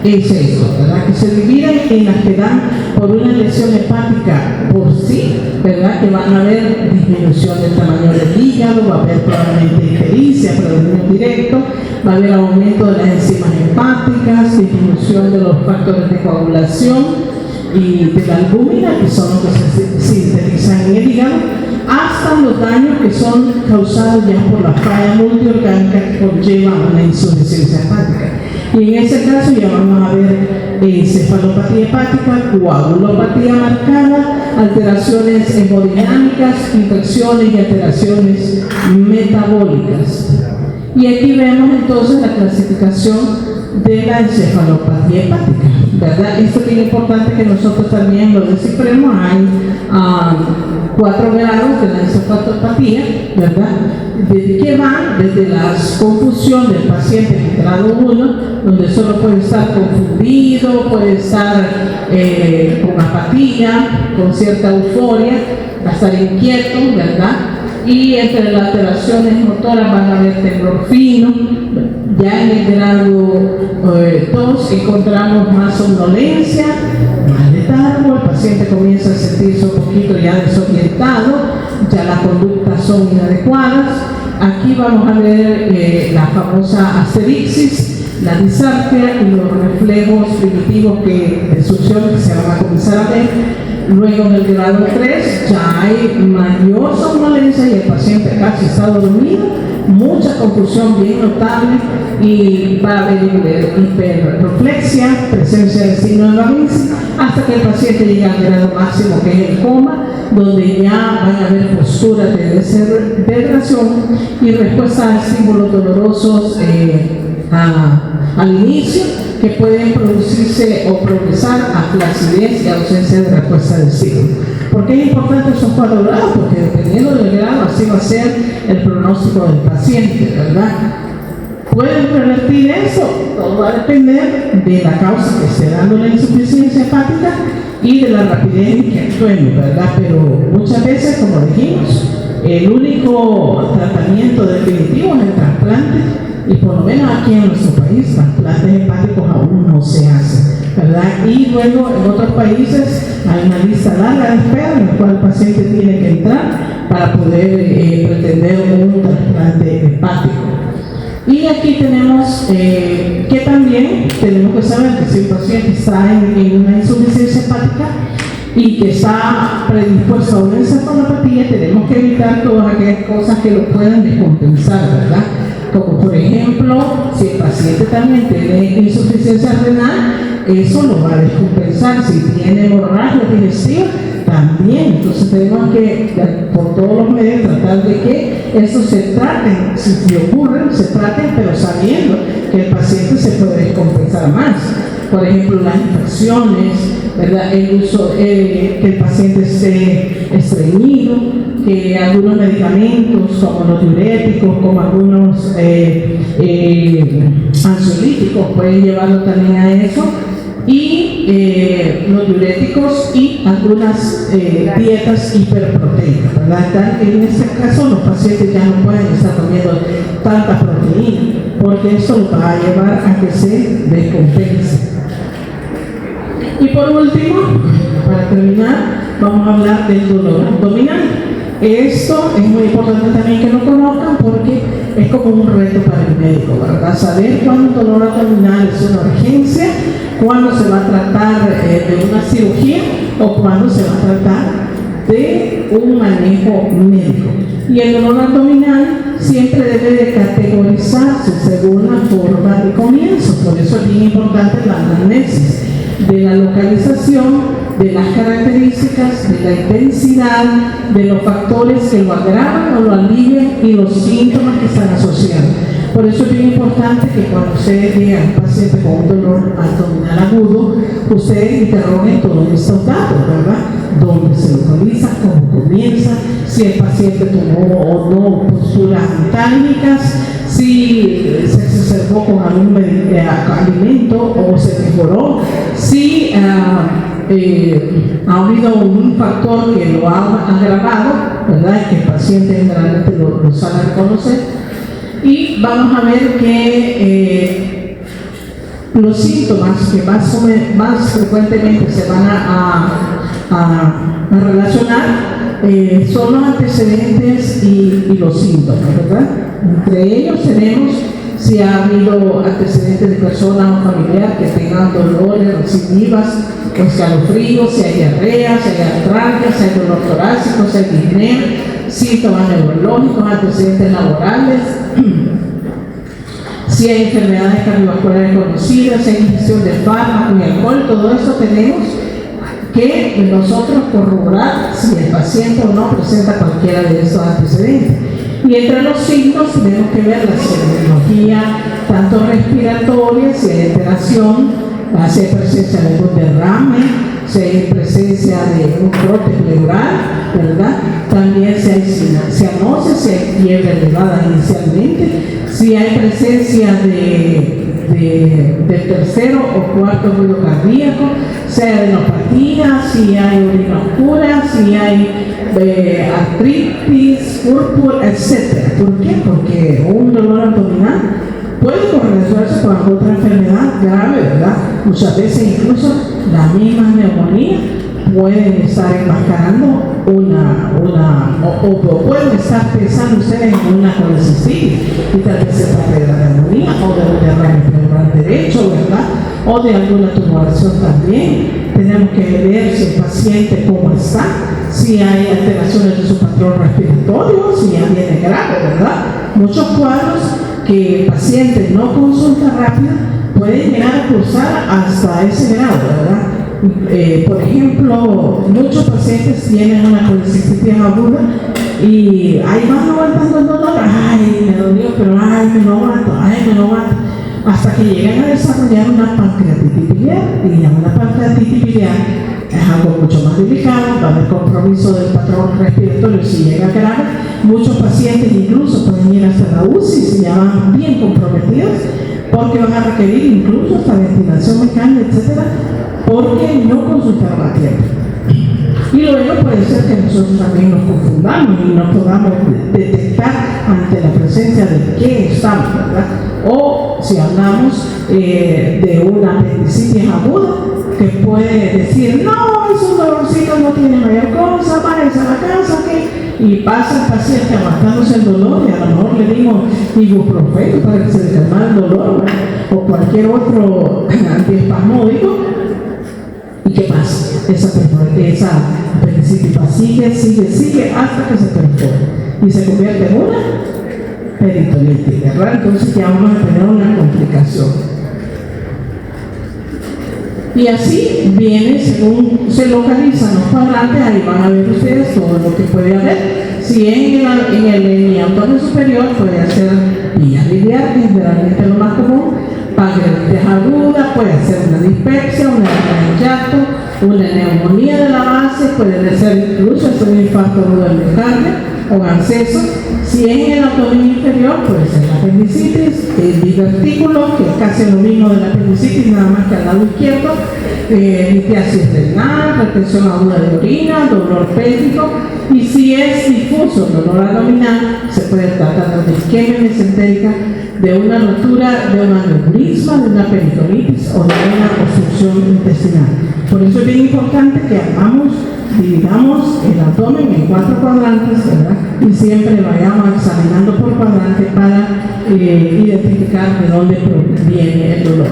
Es eso, ¿verdad? Que se dividen en las que dan por una lesión hepática por sí, ¿verdad? Que van a haber disminución del tamaño del hígado, va a haber probablemente ictericia, predominio directo, va a haber aumento de las enzimas hepáticas, disminución de los factores de coagulación y de la albúmina, que son los que se sintetizan en el hígado, hasta los daños que son causados ya por la falla multiorgánica que conlleva una insuficiencia hepática. Y en ese caso ya vamos a ver encefalopatía hepática, coagulopatía marcada, alteraciones hemodinámicas, infecciones y alteraciones metabólicas. Y aquí vemos entonces la clasificación de la encefalopatía hepática, ¿verdad? Esto es bien importante que nosotros también lo descifremos. Hay 4 grados de la encefalopatía, ¿verdad? ¿De qué van? Desde la confusión del paciente en grado 1, donde solo puede estar confundido, puede estar con apatía, con cierta euforia, va a estar inquieto, ¿verdad? Y entre las alteraciones motoras van a haber temblor fino. Ya en el grado 2 encontramos más somnolencia, más letargo, el paciente comienza a sentirse un poquito ya desorientado, ya las conductas son inadecuadas. Aquí vamos a ver la famosa asterixis, la disarquia y los reflejos primitivos de succión que se van a comenzar a ver. Luego en el grado 3 ya hay mayor somnolencia y el paciente casi está dormido, mucha confusión bien notable, y va a haber hiperreflexia, presencia de signo de Babinski, hasta que el paciente llega al grado máximo, que es el coma, donde ya van a haber posturas de deshidratación y respuesta a estímulos dolorosos al inicio, que pueden producirse o progresar a flacidez y ausencia de respuesta del signo. ¿Por qué es importante esos 4 grados? Porque dependiendo del grado, así va a ser el pronóstico del paciente, ¿verdad? ¿Pueden revertir eso? Todo va a depender de la causa que esté dando la insuficiencia hepática y de la rapidez en que actuemos, ¿verdad? Pero muchas veces, como dijimos, el único tratamiento definitivo es el trasplante, y por lo menos aquí en nuestro país, trasplantes hepáticos aún no se hacen, ¿verdad? Y luego en otros países hay una lista larga de espera en la cual el paciente tiene que entrar para poder pretender un trasplante hepático. Y aquí tenemos que también tenemos que saber que si un paciente está en una insuficiencia hepática y que está predispuesto a una encefalopatía, tenemos que evitar todas aquellas cosas que lo puedan descompensar, ¿verdad? Como por ejemplo, si el paciente también tiene insuficiencia renal, eso lo va a descompensar. Si tiene hemorragia digestiva, también. Entonces tenemos que, por todos los medios, tratar de que eso se trate, si ocurre, se trate, pero sabiendo que el paciente se puede descompensar más. Por ejemplo, las infecciones, ¿verdad? El uso, que el paciente esté estreñido, que algunos medicamentos como los diuréticos, como algunos ansiolíticos pueden llevarlo también a eso, y los diuréticos y algunas dietas hiperproteicas, ¿verdad? En este caso los pacientes ya no pueden estar comiendo tanta proteína, porque eso los va a llevar a que se descompense. Y por último, para terminar, vamos a hablar del dolor abdominal. Esto es muy importante también que lo conozcan porque es como un reto para el médico, ¿verdad? Saber cuándo el dolor abdominal es una urgencia, cuándo se va a tratar de una cirugía o cuándo se va a tratar de un manejo médico. Y el dolor abdominal siempre debe de categorizarse según la forma de comienzo. Por eso es bien importante la anamnesis de la localización, de las características, de la intensidad, de los factores que lo agravan o lo alivian y los síntomas que están asociados. Por eso es bien importante que cuando ustedes vean a un paciente con un dolor abdominal agudo, ustedes interroguen todos estos datos, ¿verdad? Dónde se localiza, cómo comienza, si el paciente tomó o no posturas antálgicas, si se exacerbó con algún alimento o se mejoró, si ha habido un factor que lo ha agravado, ¿verdad? Y que el paciente generalmente lo sabe reconocer. Y vamos a ver que los síntomas que más frecuentemente se van a relacionar son los antecedentes y los síntomas, ¿verdad? Entre ellos tenemos si ha habido antecedentes de personas o familiares que tengan dolores, recidivas o escalofríos, si hay diarrea, si hay artralgia, si hay dolor torácico, si hay disnea, síntomas neurológicos, antecedentes laborales, si hay enfermedades cardiovasculares conocidas, si hay ingestión de fármacos y alcohol. Todo eso tenemos que nosotros corroborar si el paciente o no presenta cualquiera de estos antecedentes. Y entre los signos tenemos que ver la serología, tanto respiratoria, si hay alteración, si hay presencia de algún derrame, si hay presencia de un brote pleural, ¿verdad? También si hay cianosis, si hay fiebre elevada inicialmente, si hay presencia del tercero o cuarto ruido cardíaco, si hay adenopatía, si hay orina oscura, si hay artritis, púrpura, etc. ¿Por qué? Porque un dolor abdominal puede correlacionarse con otra enfermedad grave, ¿verdad? Muchas veces incluso la misma neumonía pueden estar enmascarando o pueden estar pensando ustedes en una colecistitis y tal vez se trate de la neumonía o de un derrame pleural derecho, ¿verdad? O de alguna tumoración también. Tenemos que ver si el paciente cómo está, si hay alteraciones de su patrón respiratorio, si ya viene grave, ¿verdad? Muchos cuadros que el paciente no consulta rápido pueden llegar a cursar hasta ese grado, ¿verdad? Por ejemplo, muchos pacientes tienen una colecistitis aguda y ahí van aguantando el dolor, ay, me dolió, pero ay, me lo aguanto, hasta que llegan a desarrollar una pancreatitis biliar. Y ya una pancreatitis biliar es algo mucho más delicado, va a haber compromiso del patrón respiratorio si llega grave. Muchos pacientes incluso pueden ir hasta la UCI si ya van bien comprometidos, porque van a requerir incluso hasta ventilación mecánica, etcétera, porque no consultaron a tiempo. Y luego puede ser que nosotros también nos confundamos y no podamos detectar ante la presencia de qué estamos, ¿verdad? O si hablamos de una apendicitis aguda, que puede decir, no, es un dolorcito, no tiene mayor cosa, váyase a la casa, ¿qué? Y pasa el paciente aguantándose el dolor y a lo mejor le dimos ibuprofeno para que se le calmara el dolor, ¿verdad? O cualquier otro antiespasmódico. ¿Y qué pasa? Esa apendicitis sigue hasta que se perfora y se convierte en una peritonitis, ¿verdad? Entonces ya vamos a tener una complicación. Y así viene, según se localizan los cuadrantes, ahí van a ver ustedes todo lo que puede haber. Si en el abdomen superior puede ser vía biliar, que es generalmente lo más común, pancreatitis aguda, puede ser una dispepsia, una hernia una neumonía de la base, puede ser incluso un infarto agudo del miocardio o absceso. Si es en el abdomen inferior, puede ser la apendicitis, el divertículo, que es casi lo mismo de la apendicitis, nada más que al lado izquierdo, litiasis renal, retención aguda de orina, dolor pélvico. Y si es difuso dolor abdominal, se puede tratar de isquemia mesentérica, de una rotura, de un aneurisma, de una peritonitis o de una obstrucción intestinal. Por eso es bien importante que dividamos el abdomen en 4 cuadrantes, ¿verdad? Y siempre vayamos examinando por cuadrante para identificar de dónde proviene el dolor.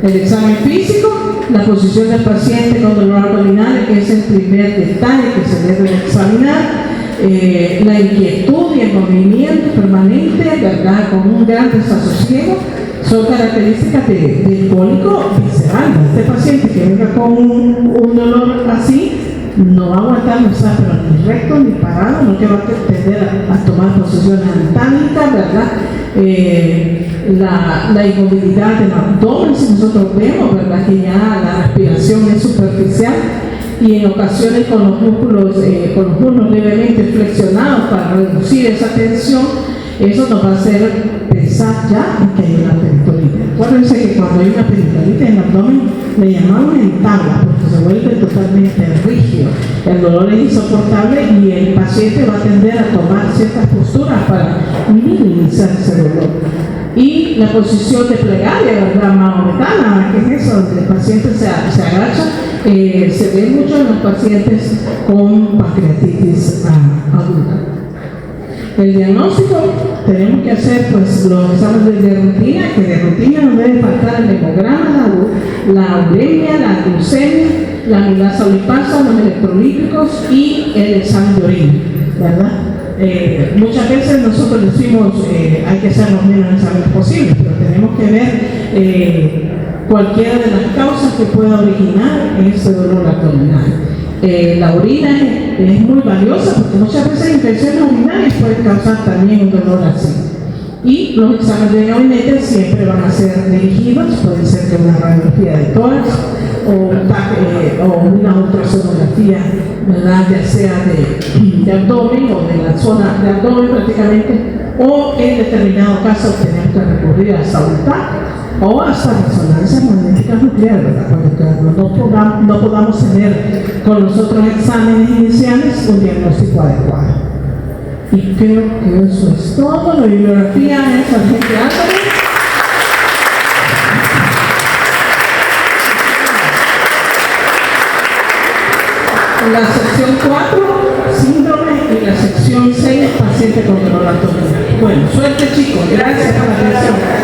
El examen físico, la posición del paciente con dolor abdominal es el primer detalle que se debe examinar. La inquietud y el movimiento permanente, ¿verdad? Con un gran desasosiego, son características del cólico visceral. Este paciente que venga con un dolor así no va a aguantar, no está pero ni recto ni parado, no que va a tender a tomar posiciones antánicas, ¿verdad? La inmovilidad del abdomen, si nosotros vemos, ¿verdad? Que ya la respiración es superficial y en ocasiones con los músculos levemente flexionados para reducir esa tensión, eso nos va a hacer pensar ya en que hay una peritonitis. Acuérdense que cuando hay una peritonitis en el abdomen le llamamos en tabla porque se vuelve totalmente rígido, el dolor es insoportable y el paciente va a tender a tomar ciertas posturas para minimizar ese dolor. Y la posición de plegaria, ¿verdad? Mahometana, que es eso, donde el paciente se agacha, se ve mucho en los pacientes con pancreatitis aguda. El diagnóstico, tenemos que hacer pues los exámenes de rutina, que de rutina no debe faltar el hemograma, la uremia, la glucemia, la amilasa lipasa, los electrolíticos y el examen de orina, ¿verdad? Muchas veces nosotros decimos hay que hacer los menos exámenes posibles, pero tenemos que ver cualquiera de las causas que pueda originar ese dolor abdominal. La orina es muy valiosa porque muchas veces infecciones urinarias pueden causar también un dolor así. Y los exámenes de gabinete siempre van a ser dirigidos, puede ser que una radiografía de tórax o una ultrasonografía, ¿verdad? Ya sea de abdomen o de la zona de abdomen prácticamente, o en determinado caso tenemos que recurrir hasta ULTAC o hasta resonancias magnéticas nucleares, ¿verdad? Cuando no podamos tener con los otros exámenes iniciales un diagnóstico adecuado. Y creo que eso es todo. La bibliografía es Sargento Álvarez. La sección 4, síndrome, y la sección 6, paciente con dolor abdominal. Bueno, suerte chicos, gracias por la atención.